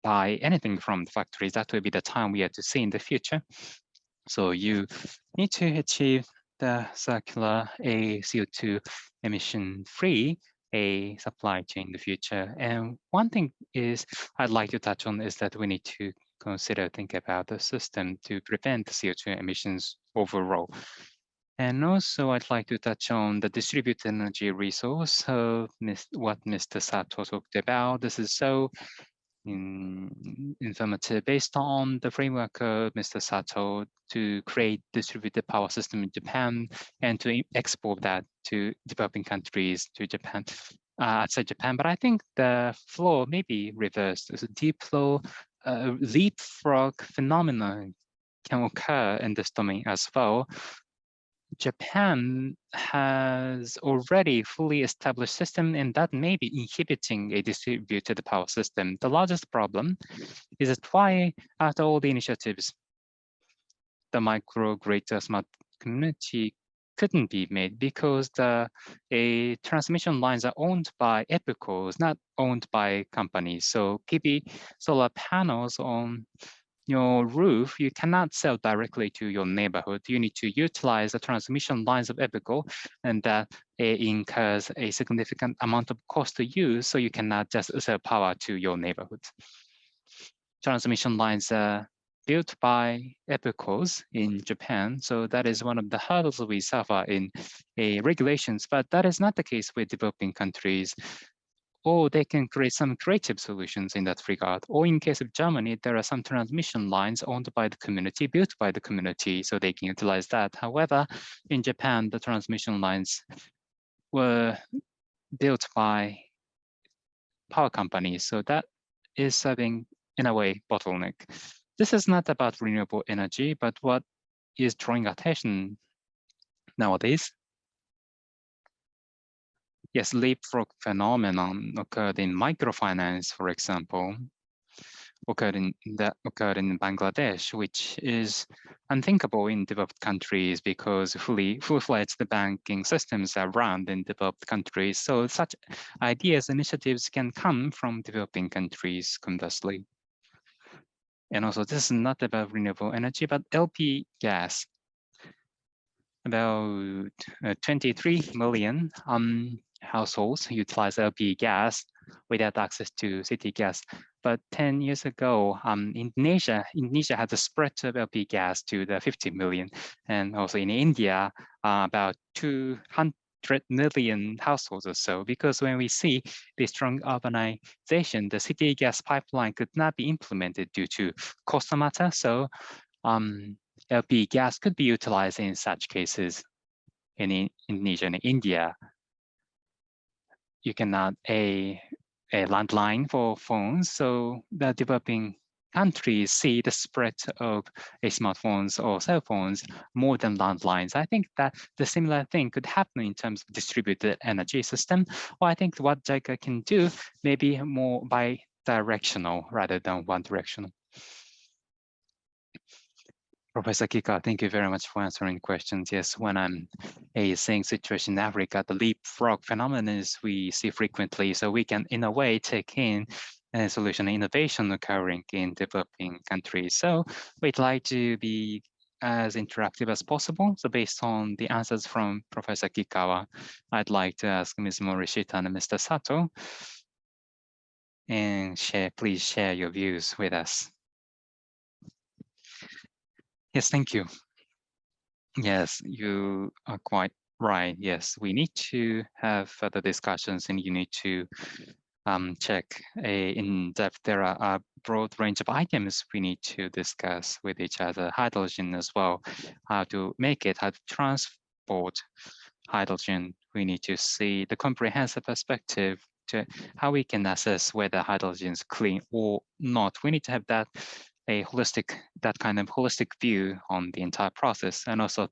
buy anything from the factories. That will be the time we have to see in the future. So you need to achieve the circular CO2 emission-free supply chain in the future. And one thing is I'd like to touch on is that we need to think about the system to prevent the CO2 emissions overall. And also I'd like to touch on the distributed energy resource. So what Mr. Sato talked about, this is so informative based on the framework of Mr. Sato to create distributed power system in Japan and to export that to developing countries to Japan, outside Japan. But I think the flow may be reversed. There's a deep flow, leapfrog phenomenon can occur in this domain as well. Japan has already fully established system, and that may be inhibiting a distributed power system. The largest problem is that why, after all the initiatives, the microgrid smart community couldn't be made because the transmission lines are owned by EPCOs, not owned by companies. So PV solar panels on your roof, you cannot sell directly to your neighborhood. You need to utilize the transmission lines of EPCO, and that incurs a significant amount of cost to use, so you cannot just sell power to your neighborhood. Transmission lines are built by EPCOs in Japan, so that is one of the hurdles we suffer in regulations, but that is not the case with developing countries. Or they can create some creative solutions in that regard. Or in case of Germany, there are some transmission lines owned by the community, built by the community, so they can utilize that. However, in Japan, the transmission lines were built by power companies, so that is serving, in a way, bottleneck. This is not about renewable energy, but what is drawing attention nowadays. Yes, leapfrog phenomenon occurred in microfinance, for example, occurred in Bangladesh, which is unthinkable in developed countries because full-fledged banking systems are run in developed countries. So such ideas, initiatives can come from developing countries, conversely. And also, this is not about renewable energy, but LP gas. About 23 million households utilize LP gas without access to city gas. But 10 years ago, Indonesia had a spread of LP gas to the 50 million. And also in India, about 200 million households or so, because when we see the strong urbanization, the city gas pipeline could not be implemented due to cost matter. So LP gas could be utilized in such cases. In Indonesia and India, you cannot a landline for phones. So the developing countries see the spread of smartphones or cell phones more than landlines. I think that the similar thing could happen in terms of distributed energy system. Or I think what JICA can do may be more bi-directional rather than one-directional. Professor Kikkawa, thank you very much for answering questions. Yes, when I'm seeing situation in Africa, the leapfrog phenomenon is we see frequently, so we can, in a way, take in a solution innovation occurring in developing countries. So we'd like to be as interactive as possible. So based on the answers from Professor Kikkawa, I'd like to ask Ms. Morishita and Mr. Sato, and please share your views with us. Yes, thank you. Yes, you are quite right. Yes, we need to have further discussions, and you need to check in depth. There are a broad range of items we need to discuss with each other. Hydrogen as well, how to make it, how to transport hydrogen. We need to see the comprehensive perspective to how we can assess whether hydrogen is clean or not. We need to have that kind of holistic view on the entire process, and also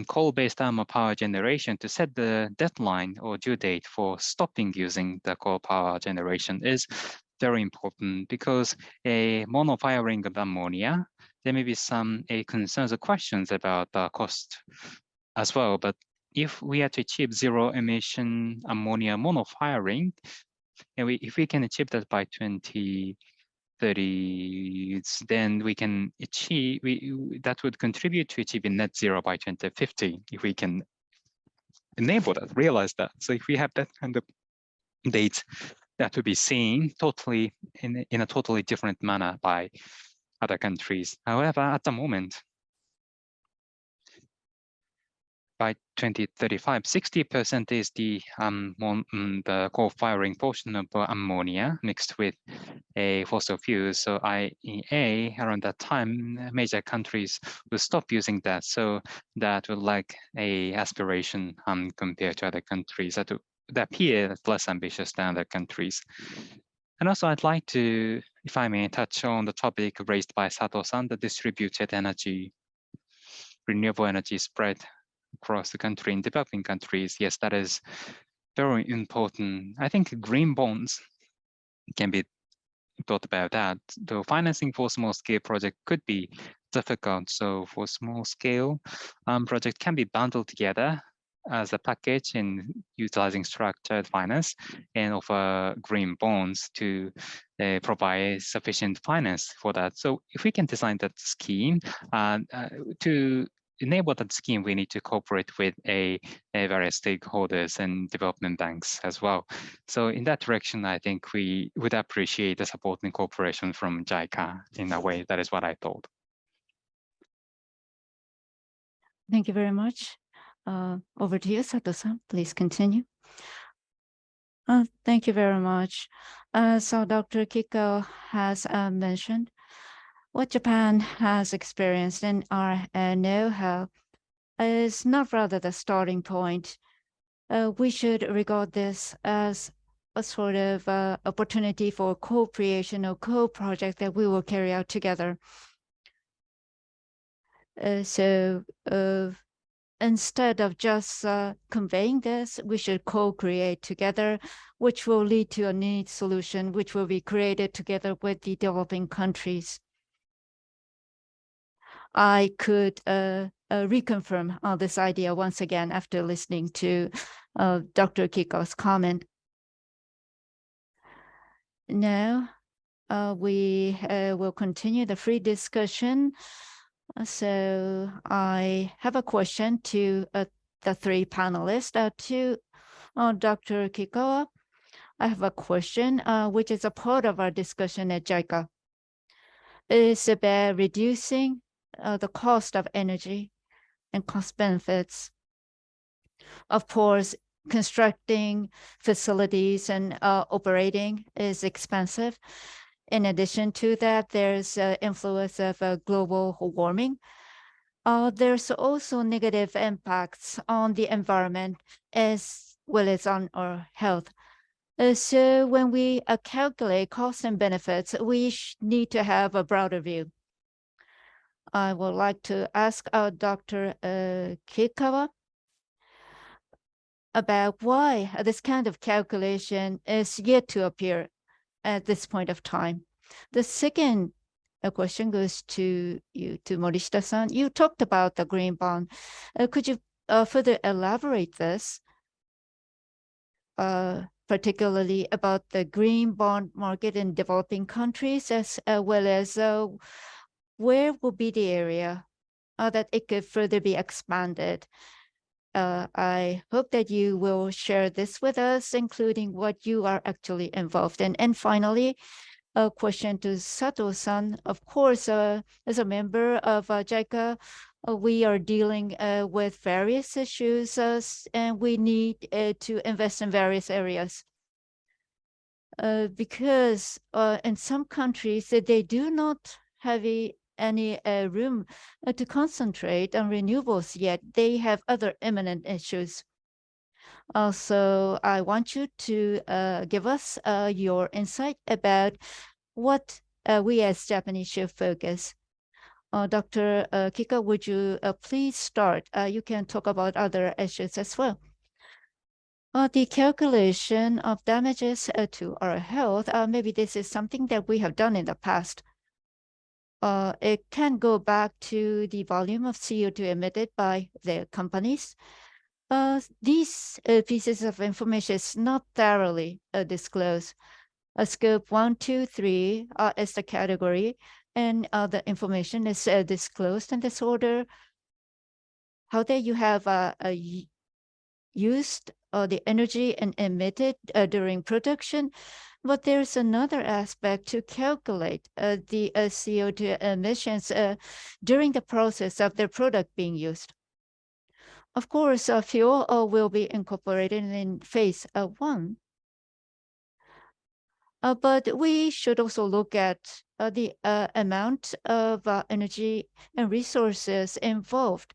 coal-based thermal power generation to set the deadline or due date for stopping using the coal power generation is very important, because a mono-firing of ammonia, there may be some concerns or questions about the cost as well. But if we are to achieve zero emission ammonia mono-firing, and if we can achieve that by 2030, then we can achieve, that would contribute to achieving net zero by 2050, if we can enable that, realize that. So if we have that kind of date, that would be seen totally in a totally different manner by other countries. However, at the moment, by 2035, 60% is the coal-firing portion of ammonia mixed with fossil fuels. So IEA, around that time, major countries will stop using that. So that would like a aspiration compared to other countries that appear less ambitious than other countries. And also, I'd like to, if I may, touch on the topic raised by Sato-san, the distributed energy, renewable energy spread across the country in developing countries. Yes, that is very important. I think green bonds can be thought about that. The financing for small scale project could be difficult. So for small scale project can be bundled together as a package in utilizing structured finance and offer green bonds to provide sufficient finance for that. So if we can design that scheme to enable that scheme, we need to cooperate with various stakeholders and development banks as well. So in that direction, I think we would appreciate the support and cooperation from JICA in a way. That is what I thought. Thank you very much. Over to you, Sato-san. Please continue. Thank you very much. So Dr. Kikkawa has mentioned what Japan has experienced and our know-how is not rather the starting point. We should regard this as a sort of opportunity for co-creation or co-project that we will carry out together. So instead of just conveying this, we should co-create together, which will lead to a neat solution, which will be created together with the developing countries. I could reconfirm this idea once again after listening to Dr. Kikkawa's comment. Now, we will continue the free discussion. So I have a question to the three panelists. To Dr. Kikkawa, I have a question, which is a part of our discussion at JICA. It's about reducing the cost of energy and cost benefits. Of course, constructing facilities and operating is expensive. In addition to that, there's influence of global warming. There's also negative impacts on the environment as well as on our health. So when we calculate costs and benefits, we need to have a broader view. I would like to ask Dr. Kikkawa about why this kind of calculation is yet to appear at this point of time. The second question goes to you, to Morishita-san. You talked about the green bond. Could you further elaborate this, particularly about the green bond market in developing countries, as well as where will be the area that it could further be expanded? I hope that you will share this with us, including what you are actually involved in. And finally, a question to Sato-san. Of course, as a member of JICA, we are dealing with various issues, and we need to invest in various areas. Because in some countries, they do not have any room to concentrate on renewables yet. They have other imminent issues. So I want you to give us your insight about what we as Japanese should focus. Dr. Kikkawa, would you please start? You can talk about other issues as well. The calculation of damages to our health, maybe this is something that we have done in the past. It can go back to the volume of CO2 emitted by the companies. These pieces of information is not thoroughly disclosed. Scope 1, 2, 3 is the category, and the information is disclosed in this order. How that you have used the energy and emitted during production, but there's another aspect to calculate the CO2 emissions during the process of the product being used. Of course, fuel will be incorporated in phase 1. But we should also look at the amount of energy and resources involved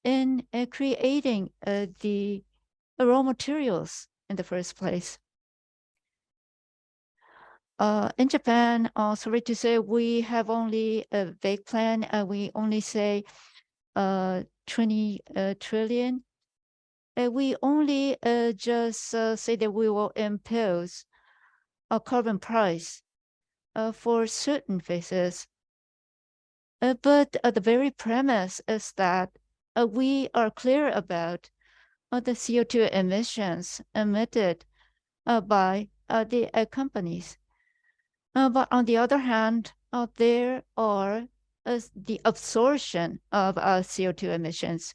in creating the raw materials in the first place. In Japan, sorry to say, we have only a vague plan. We only say 20 trillion. We only just say that we will impose a carbon price for certain phases. But the very premise is that we are clear about the CO2 emissions emitted by the companies. But on the other hand, there are the absorption of CO2 emissions.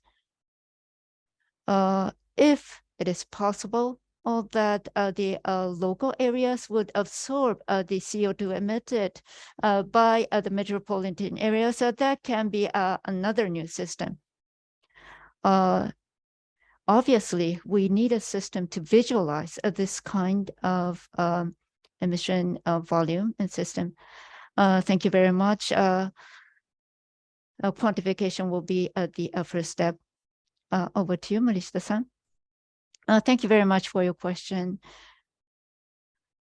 If it is possible that the local areas would absorb the CO2 emitted by the metropolitan areas, that can be another new system. Obviously, we need a system to visualize this kind of emission volume and system. Thank you very much. Quantification will be the first step. Over to you, Morishita-san. Thank you very much for your question.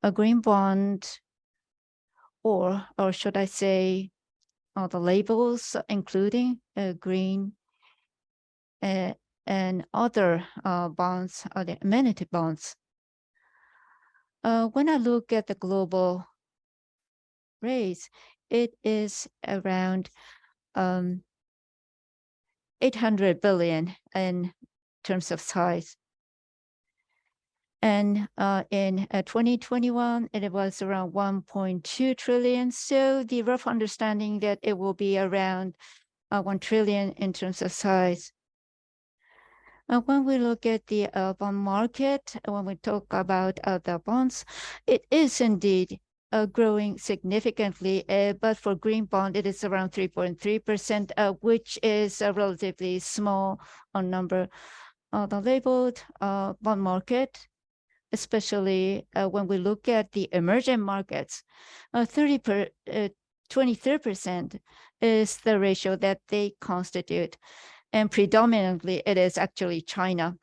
A green bond, or should I say, the labels, including green and other bonds, the amenity bonds. When I look at the global rates, it is around 800 billion in terms of size. And in 2021, it was around 1.2 trillion. So the rough understanding that it will be around 1 trillion in terms of size. When we look at the bond market, when we talk about the bonds, it is indeed growing significantly, but for green bond, it is around 3.3%, which is a relatively small number. The labeled bond market, especially when we look at the emerging markets, 23% is the ratio that they constitute. And predominantly, it is actually China.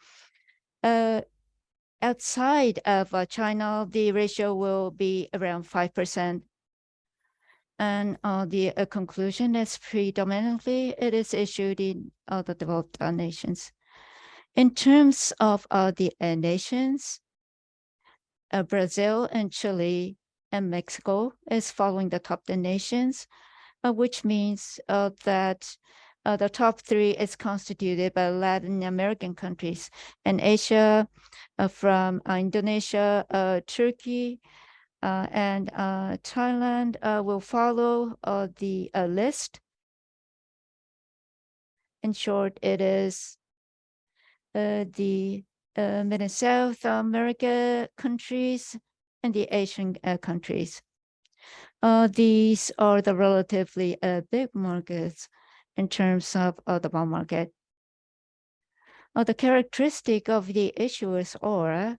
Outside of China, the ratio will be around 5%. And the conclusion is predominantly, it is issued in the developed nations. In terms of the nations, Brazil and Chile and Mexico is following the top 10 nations, which means that the top 3 is constituted by Latin American countries, and Asia from Indonesia, Turkey, and Thailand will follow the list. In short, it is the Mid and South America countries and the Asian countries. These are the relatively big markets in terms of the bond market. The characteristic of the issuers are,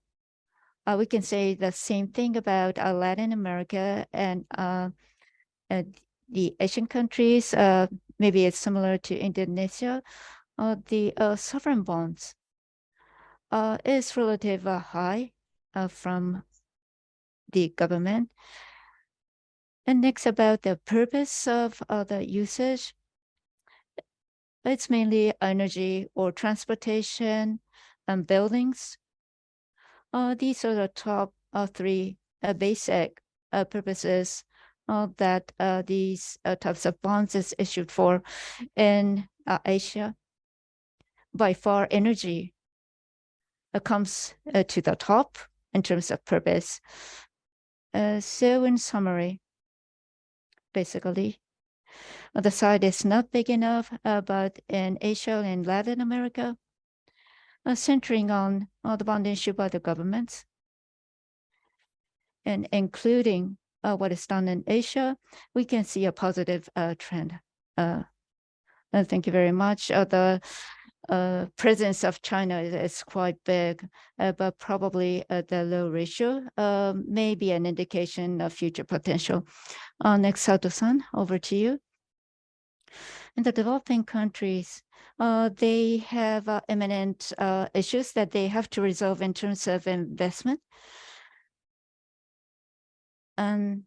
we can say the same thing about Latin America and the Asian countries. Maybe it's similar to Indonesia. The sovereign bonds is relatively high from the government. And next, about the purpose of the usage. It's mainly energy or transportation and buildings. These are the top 3 basic purposes that these types of bonds is issued for in Asia. By far, energy comes to the top in terms of purpose. So in summary, basically, the side is not big enough, but in Asia and Latin America, centering on the bond issued by the governments, and including what is done in Asia, we can see a positive trend. Thank you very much. The presence of China is quite big, but probably the low ratio may be an indication of future potential. Next, Sato-san, over to you. In the developing countries, they have imminent issues that they have to resolve in terms of investment. And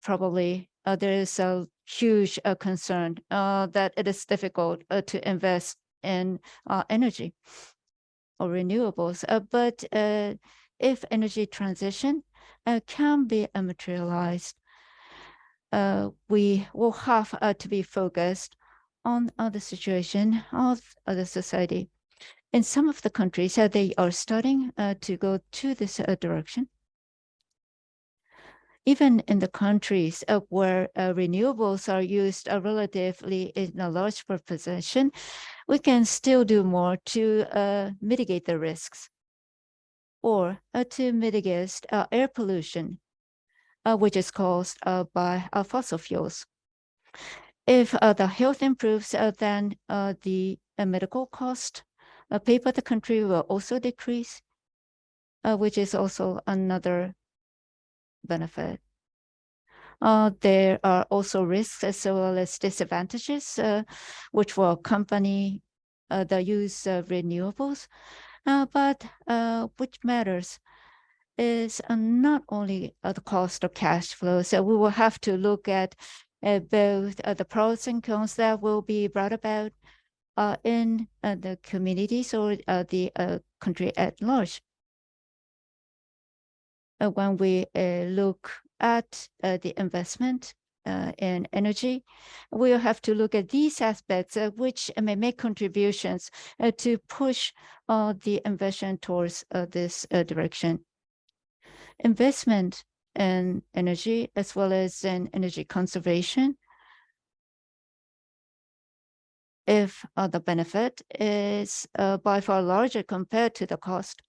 probably there is a huge concern that it is difficult to invest in energy or renewables. But if energy transition can be materialized, we will have to be focused on the situation of the society. In some of the countries, they are starting to go to this direction. Even in the countries where renewables are used relatively in a large proportion, we can still do more to mitigate the risks or to mitigate air pollution, which is caused by fossil fuels. If the health improves, then the medical cost paid by the country will also decrease, which is also another benefit. There are also risks as well as disadvantages, which will accompany the use of renewables. But which matters is not only the cost of cash flow. So we will have to look at both the pros and cons that will be brought about in the communities or the country at large. When we look at the investment in energy, we'll have to look at these aspects which may make contributions to push the investment towards this direction. Investment in energy as well as in energy conservation, if the benefit is by far larger compared to the cost,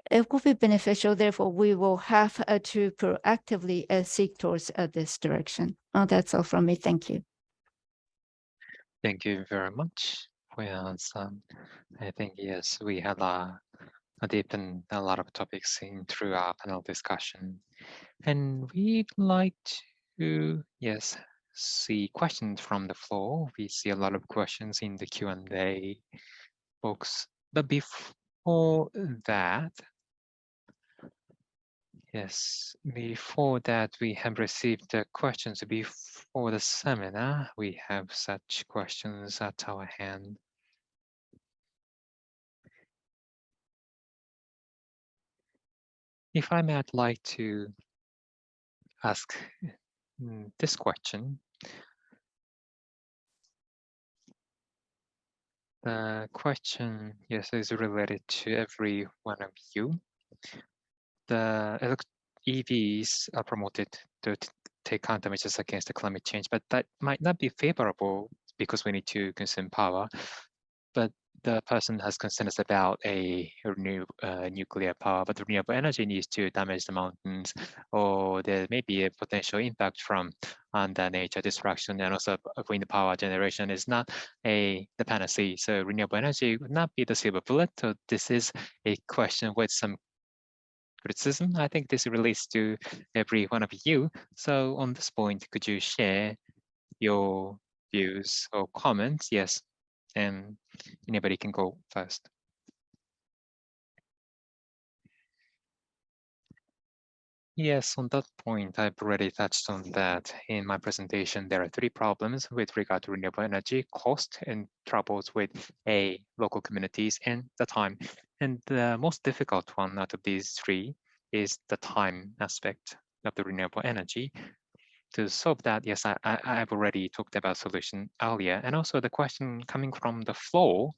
it will be beneficial. Therefore, we will have to proactively seek towards this direction. That's all from me. Thank you. Thank you very much for your answer. I think, yes, we had a deepened a lot of topics in through our panel discussion. And we'd like to, yes, see questions from the floor. We see a lot of questions in the Q&A box. But before that, yes, before that, we have received the questions before the seminar. We have such questions at our hand. If I may, I'd like to ask this question. The question, yes, is related to every one of you. The EVs are promoted to take countermeasures against the climate change, but that might not be favorable because we need to consume power. But the person has concerns about a nuclear power, but renewable energy needs to damage the mountains, or there may be a potential impact from the nature destruction, and also wind power generation is not the panacea. So renewable energy would not be the silver bullet. So this is a question with some criticism. I think this relates to every one of you. So on this point, could you share your views or comments? Yes, and anybody can go first. Yes, on that point, I've already touched on that in my presentation. There are three problems with regard to renewable energy: cost and troubles with local communities and the time. And the most difficult one out of these three is the time aspect of the renewable energy. To solve that, yes, I've already talked about solution earlier. And also the question coming from the floor,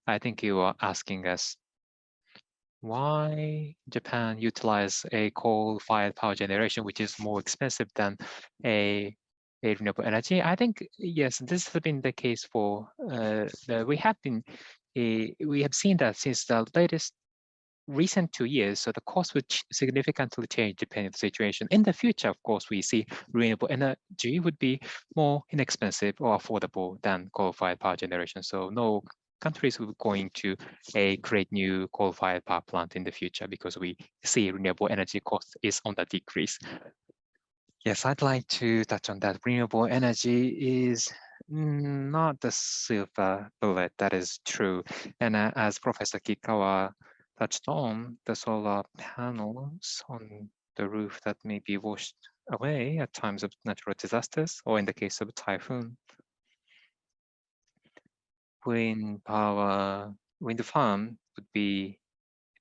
I think you are asking us, why Japan utilize a coal-fired power generation, which is more expensive than a renewable energy? I think, yes, this has been the case for, we have seen that since the recent 2 years, so the cost would significantly change depending on the situation. In the future, of course, we see renewable energy would be more inexpensive or affordable than coal-fired power generation. So no countries are going to create new coal-fired power plant in the future because we see renewable energy cost is on the decrease. Yes, I'd like to touch on that. Renewable energy is not the silver bullet, that is true. And as Professor Kikkawa touched on, the solar panels on the roof that may be washed away at times of natural disasters, or in the case of a typhoon. Wind farm would be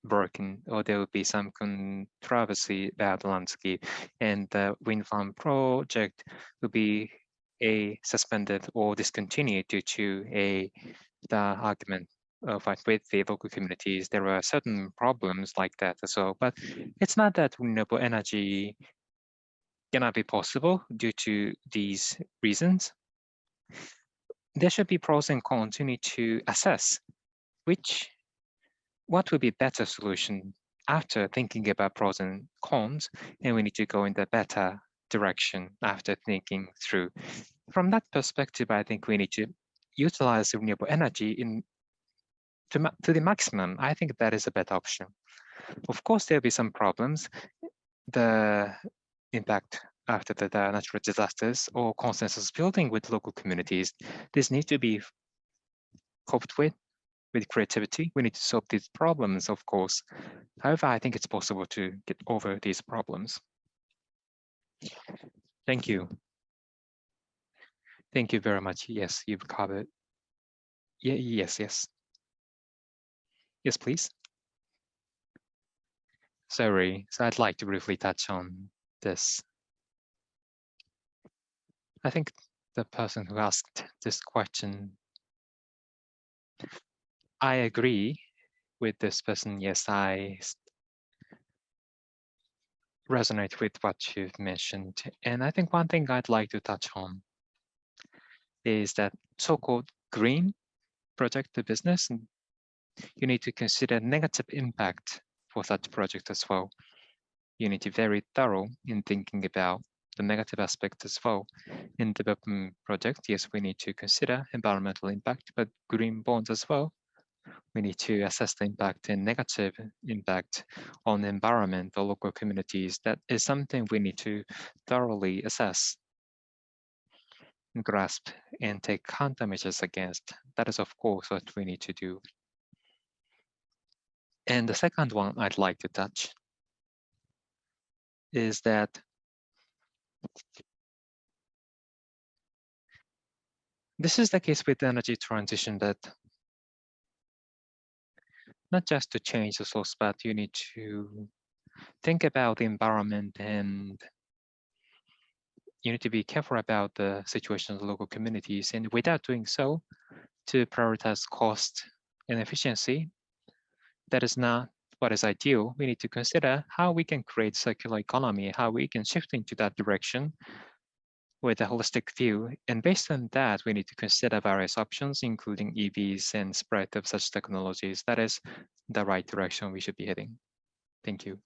broken, or there would be some controversy about the landscape, and the wind farm project would be suspended or discontinued due to the argument fight with the local communities. There are certain problems like that as well, but it's not that renewable energy cannot be possible due to these reasons. There should be pros and cons. You need to assess what would be better solution after thinking about pros and cons, and we need to go in the better direction after thinking through. From that perspective, I think we need to utilize renewable energy to the maximum. I think that is a better option. Of course, there'll be some problems. The impact after the natural disasters or consensus building with local communities, this needs to be coped with creativity. We need to solve these problems, of course. However, I think it's possible to get over these problems. Thank you. Thank you very much. Yes, you've covered. Yeah, yes. Yes, please. Sorry, so I'd like to briefly touch on this. I think the person who asked this question, I agree with this person. Yes, I resonate with what you've mentioned. And I think one thing I'd like to touch on is that so-called green project to business, you need to consider negative impact for such project as well. You need to be very thorough in thinking about the negative aspect as well. In development project, yes, we need to consider environmental impact, but green bonds as well. We need to assess the impact and negative impact on the environment or local communities. That is something we need to thoroughly assess, grasp, and take countermeasures against. That is, of course, what we need to do. And the second one I'd like to touch is that this is the case with energy transition, that not just to change the source, but you need to think about the environment, and you need to be careful about the situation of the local communities. And without doing so, to prioritize cost and efficiency, that is not what is ideal. We need to consider how we can create circular economy, how we can shift into that direction with a holistic view. And based on that, we need to consider various options, including EVs and spread of such technologies. That is the right direction we should be heading. Thank you.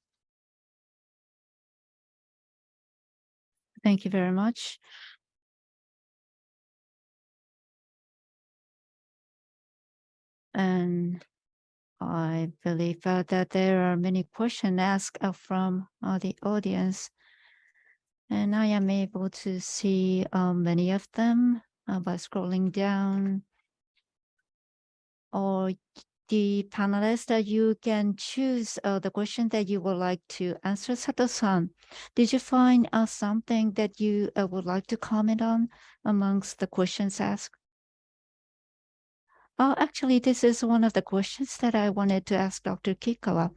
Thank you very much. And I believe that there are many questions asked from the audience, and I am able to see many of them by scrolling down. Or the panelists, you can choose the question that you would like to answer. Sato-san, did you find something that you would like to comment on amongst the questions asked? Actually, this is one of the questions that I wanted to ask Dr. Kikkawa.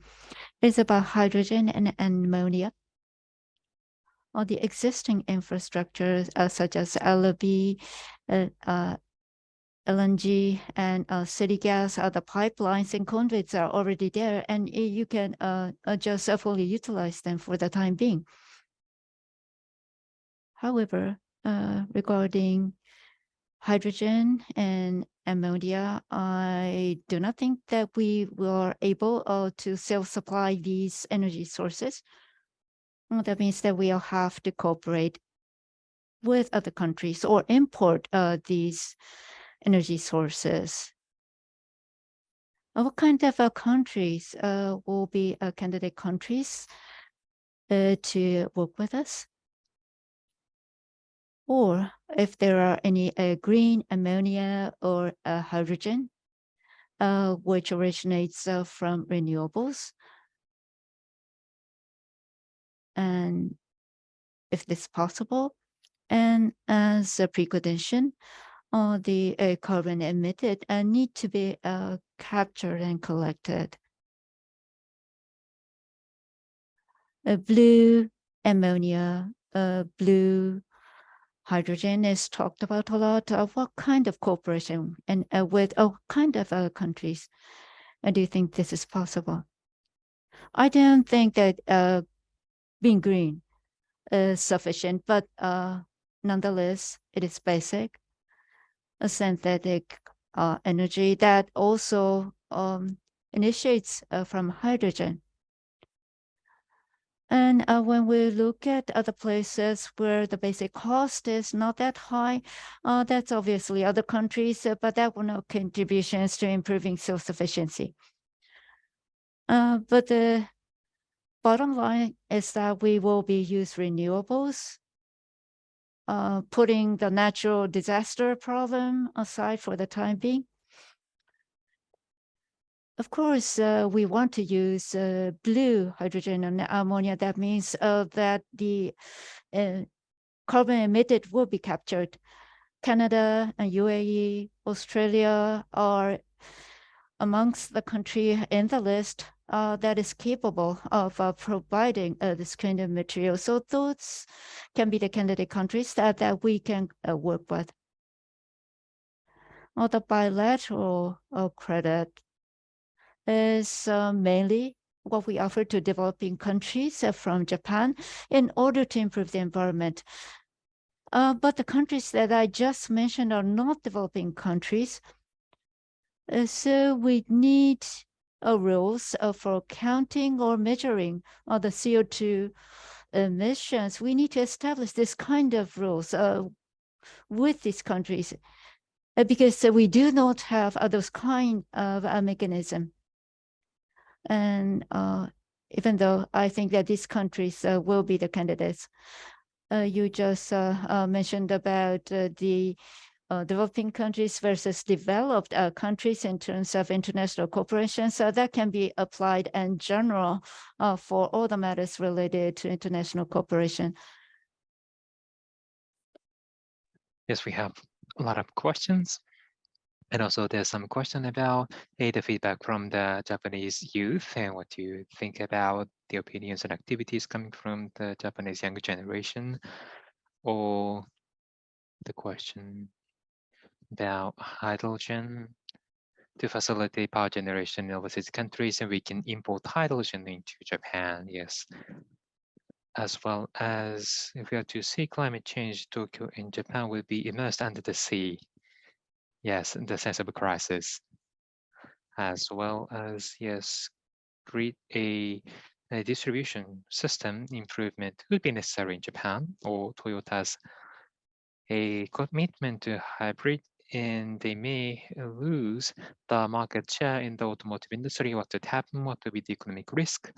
It's about hydrogen and ammonia. Or the existing infrastructure, such as LNG, LNG and city gas, the pipelines and conduits are already there, and you can just fully utilize them for the time being. However, regarding hydrogen and ammonia, I do not think that we were able to self-supply these energy sources. That means that we'll have to cooperate with other countries or import these energy sources. What kind of countries will be candidate countries to work with us? Or if there are any green ammonia or hydrogen, which originates from renewables, and if this is possible, and as a precondition, the carbon emitted need to be captured and collected. Blue ammonia, blue hydrogen is talked about a lot. What kind of cooperation and with what kind of countries do you think this is possible? I don't think that being green is sufficient, but nonetheless, it is basic. A synthetic energy that also initiates from hydrogen. And when we look at other places where the basic cost is not that high, that's obviously other countries, but that will not contributions to improving self-sufficiency. But the bottom line is that we will be use renewables, putting the natural disaster problem aside for the time being. Of course, we want to use blue hydrogen and ammonia. That means that the carbon emitted will be captured. Canada and UAE, Australia are amongst the country in the list that is capable of providing this kind of material. So those can be the candidate countries that we can work with. The bilateral credit is mainly what we offer to developing countries from Japan in order to improve the environment. But the countries that I just mentioned are not developing countries. So we need rules for counting or measuring the CO2 emissions. We need to establish this kind of rules with these countries because we do not have those kind of mechanism. And even though I think that these countries will be the candidates, you just mentioned about the developing countries versus developed countries in terms of international cooperation. So that can be applied in general for all the matters related to international cooperation. Yes, we have a lot of questions. And also there's some question about the feedback from the Japanese youth and what do you think about the opinions and activities coming from the Japanese younger generation, or the question about hydrogen to facilitate power generation in overseas countries, and we can import hydrogen into Japan, yes. As well as if we are to see climate change, Tokyo and Japan will be immersed under the sea. Yes, in the sense of a crisis. As well as, yes, create a distribution system improvement would be necessary in Japan, or Toyota's a commitment to hybrid, and they may lose the market share in the automotive industry. What would happen? What would be the economic risk?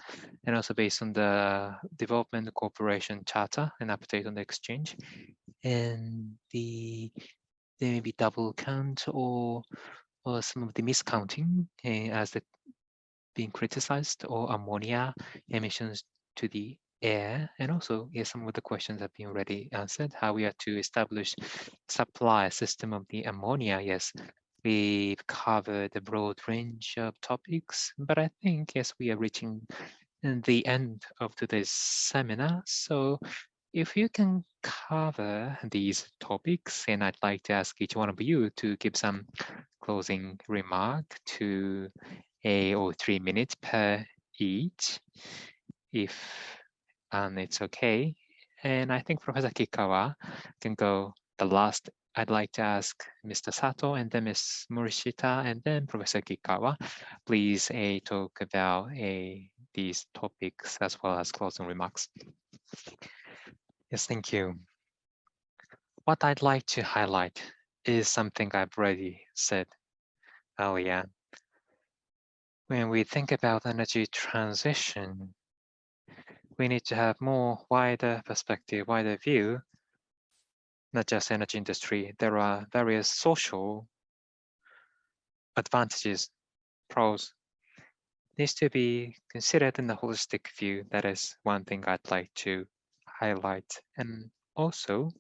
And also based on the development cooperation charter and update on the exchange, and there may be double count or some of the miscounting as the being criticized, or ammonia emissions to the air. And also, yes, some of the questions have been already answered, how we are to establish supply system of the ammonia. Yes, we've covered a broad range of topics, but I think, yes, we are reaching the end of today's seminar. So if you can cover these topics, and I'd like to ask each one of you to give some closing remark to or 3 minutes per each, if it's okay. And I think Professor Kikkawa can go the last. I'd like to ask Mr. Sato and then Ms. Morishita and then Professor Kikkawa. Please talk about these topics as well as closing remarks. Yes, thank you. What I'd like to highlight is something I've already said earlier. When we think about energy transition, we need to have more wider perspective, wider view, not just energy industry. There are various social advantages, pros, needs to be considered in the holistic view. That is one thing I'd like to highlight. And also,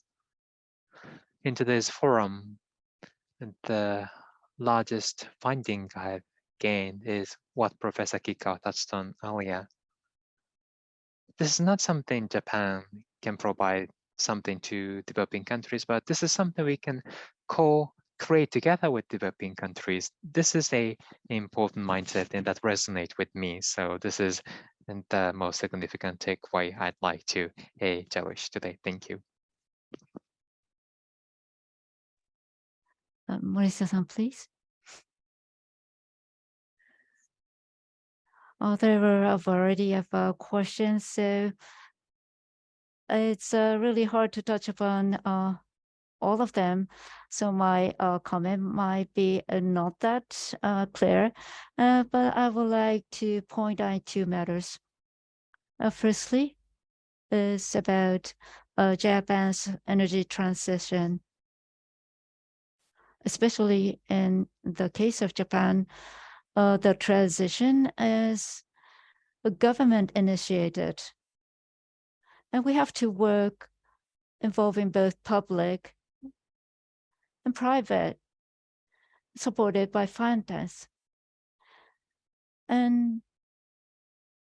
in today's forum, the largest finding I've gained is what Professor Kikkawa touched on earlier. This is not something Japan can provide something to developing countries, but this is something we can co-create together with developing countries. This is an important mindset and that resonates with me. So this is the most significant takeaway I'd like to cherish today. Thank you. Morishita-san, please. There were a variety of questions, so it's really hard to touch upon all of them. So my comment might be not that clear, but I would like to point out two matters. Firstly, is about Japan's energy transition. Especially in the case of Japan, the transition is government initiated. And we have to work involving both public and private, supported by finance. And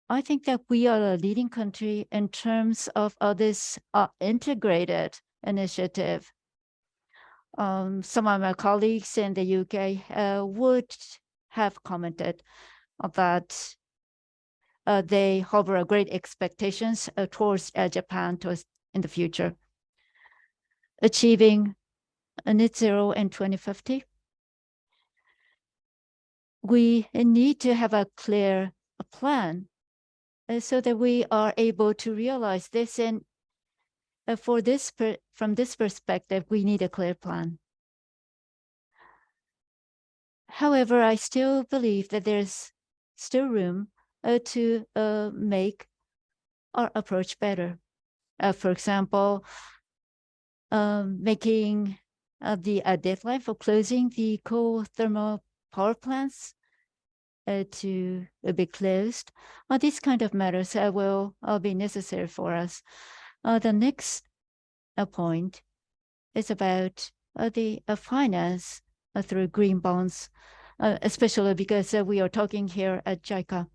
I think that we are a leading country in terms of this integrated initiative. Some of my colleagues in the UK would have commented that they harbor great expectations towards Japan in the future. Achieving a net zero in 2050, we need to have a clear plan so that we are able to realize this. And from this perspective, we need a clear plan. However, I still believe that there's still room to make our approach better. For example, making the deadline for closing the coal thermal power plants to be closed. These kind of matters will be necessary for us. The next point is about the finance through green bonds, especially because we are talking here at JICA.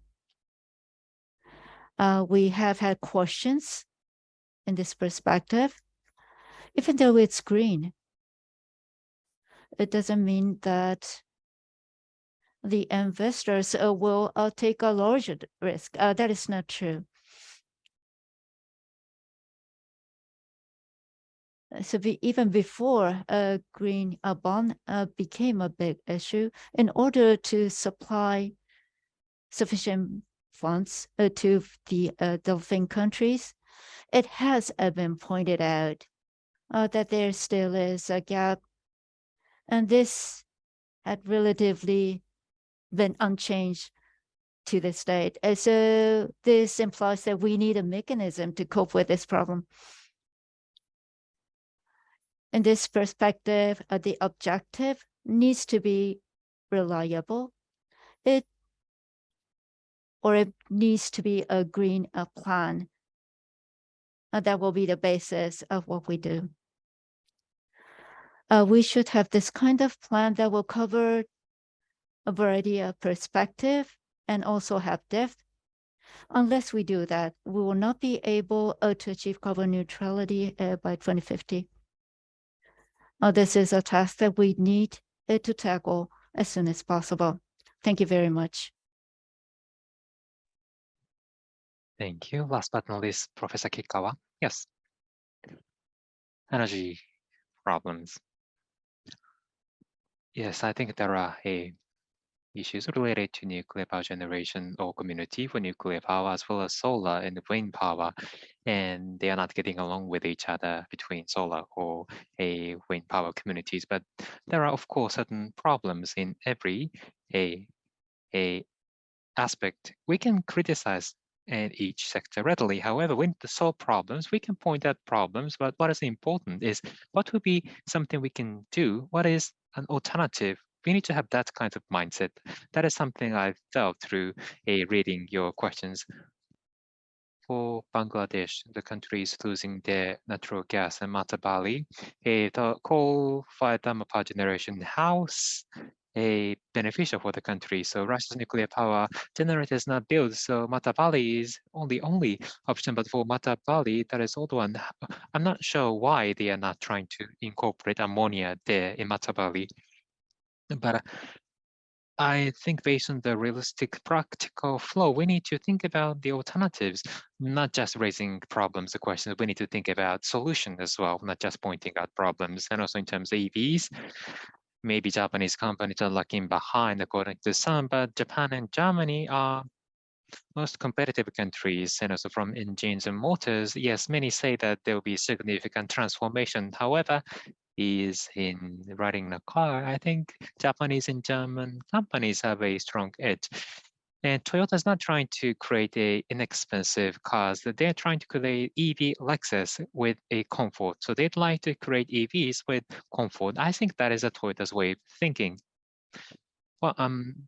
We have had questions in this perspective. Even though it's green, it doesn't mean that the investors will take a larger risk. That is not true. So even before a green bond became a big issue, in order to supply sufficient funds to the developing countries, it has been pointed out that there still is a gap, and this had relatively been unchanged to this date. So this implies that we need a mechanism to cope with this problem. In this perspective, the objective needs to be reliable. It needs to be a green plan. That will be the basis of what we do. We should have this kind of plan that will cover a variety of perspective and also have depth. Unless we do that, we will not be able to achieve carbon neutrality by 2050. This is a task that we need to tackle as soon as possible. Thank you very much. Thank you. Last but not least, Professor Kikkawa. Yes. Energy problems. Yes, I think there are issues related to nuclear power generation or community for nuclear power as well as solar and wind power, and they are not getting along with each other between solar or wind power communities. But there are, of course, certain problems in every aspect. We can criticize each sector readily. However, when to solve problems, we can point out problems, but what is important is what would be something we can do? What is an alternative? We need to have that kind of mindset. That is something I felt through reading your questions. For Bangladesh, the country is losing their natural gas and Mata Bali, the coal-fired thermal power generation house beneficial for the country. So Russia's nuclear power generator is not built. So Mata Bali is only option, but for Mata Bali, that is also one. I'm not sure why they are not trying to incorporate ammonia there in Mata Bali. But I think based on the realistic practical flow, we need to think about the alternatives, not just raising problems or questions. We need to think about solutions as well, not just pointing out problems. And also in terms of EVs, maybe Japanese companies are lagging behind according to some, but Japan and Germany are most competitive countries. And also from engines and motors, yes, many say that there will be significant transformation. However, is in riding a car, I think Japanese and German companies have a strong edge. And Toyota is not trying to create inexpensive cars. They're trying to create EV Lexus with a comfort. So they'd like to create EVs with comfort. I think that is a Toyota's way of thinking. Well,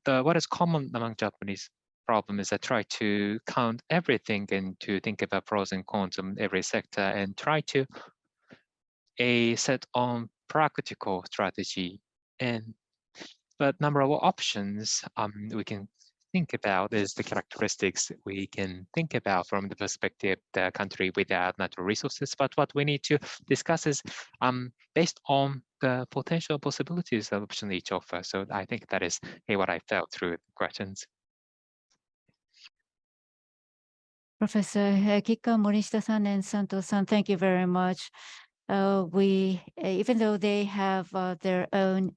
what is common among Japanese problem is I try to count everything and to think about pros and cons in every sector and try to set on practical strategy. But number of options we can think about is the characteristics we can think about from the perspective of the country without natural resources. But what we need to discuss is based on the potential possibilities of option each offer. So I think that is what I felt through the questions. Professor Kikkawa, Morishita-san, and Sato-san, thank you very much. We, even though they have their own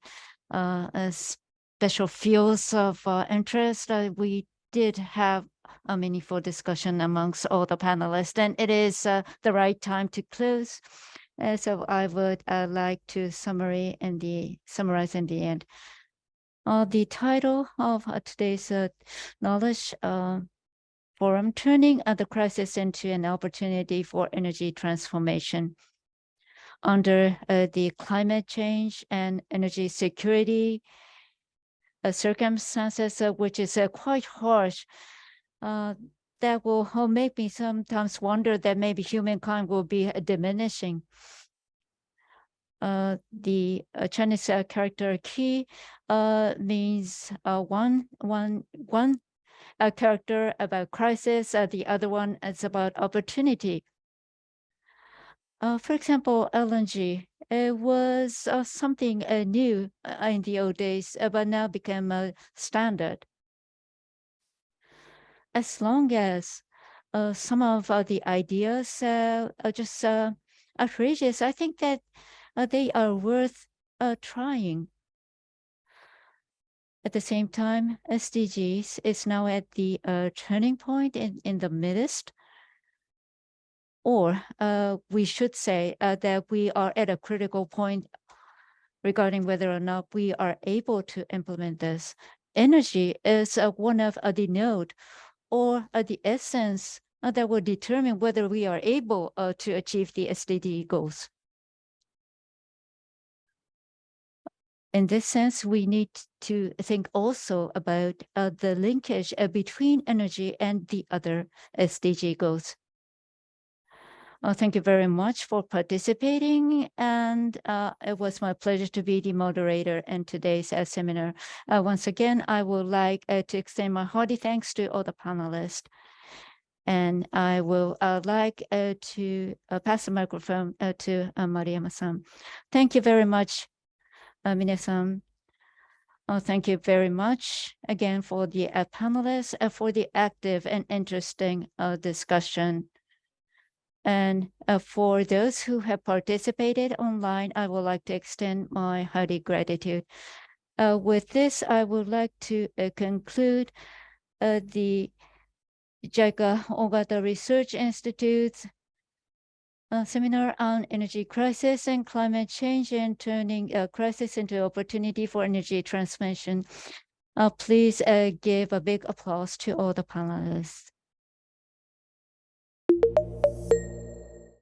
special fields of interest, we did have a meaningful discussion amongst all the panelists, and it is the right time to close. So I would like to summarize in the end. The title of today's knowledge forum, Turning the Crisis into an Opportunity for Energy Transformation. Under the climate change and energy security circumstances, which is quite harsh, that will make me sometimes wonder that maybe humankind will be diminishing. the Chinese character ki means one character about crisis, the other one is about opportunity. For example, LNG, it was something new in the old days, but now became a standard. As long as some of the ideas are just outrageous, I think that they are worth trying. At the same time, SDGs is now at the turning point in the midst. Or we should say that we are at a critical point regarding whether or not we are able to implement this. Energy is one of the node or the essence that will determine whether we are able to achieve the SDG goals. In this sense, we need to think also about the linkage between energy and the other SDG goals. Thank you very much for participating, and it was my pleasure to be the moderator in today's seminar. Once again, I would like to extend my hearty thanks to all the panelists. And I will like to pass the microphone to Mariyama-san. Thank you very much, Mine-san. Thank you very much again for the panelists for the active and interesting discussion. And for those who have participated online, I would like to extend my hearty gratitude. With this, I would like to conclude the JICA Ogata Research Institute's seminar on energy crisis and climate change and turning a crisis into opportunity for energy transmission. Please give a big applause to all the panelists.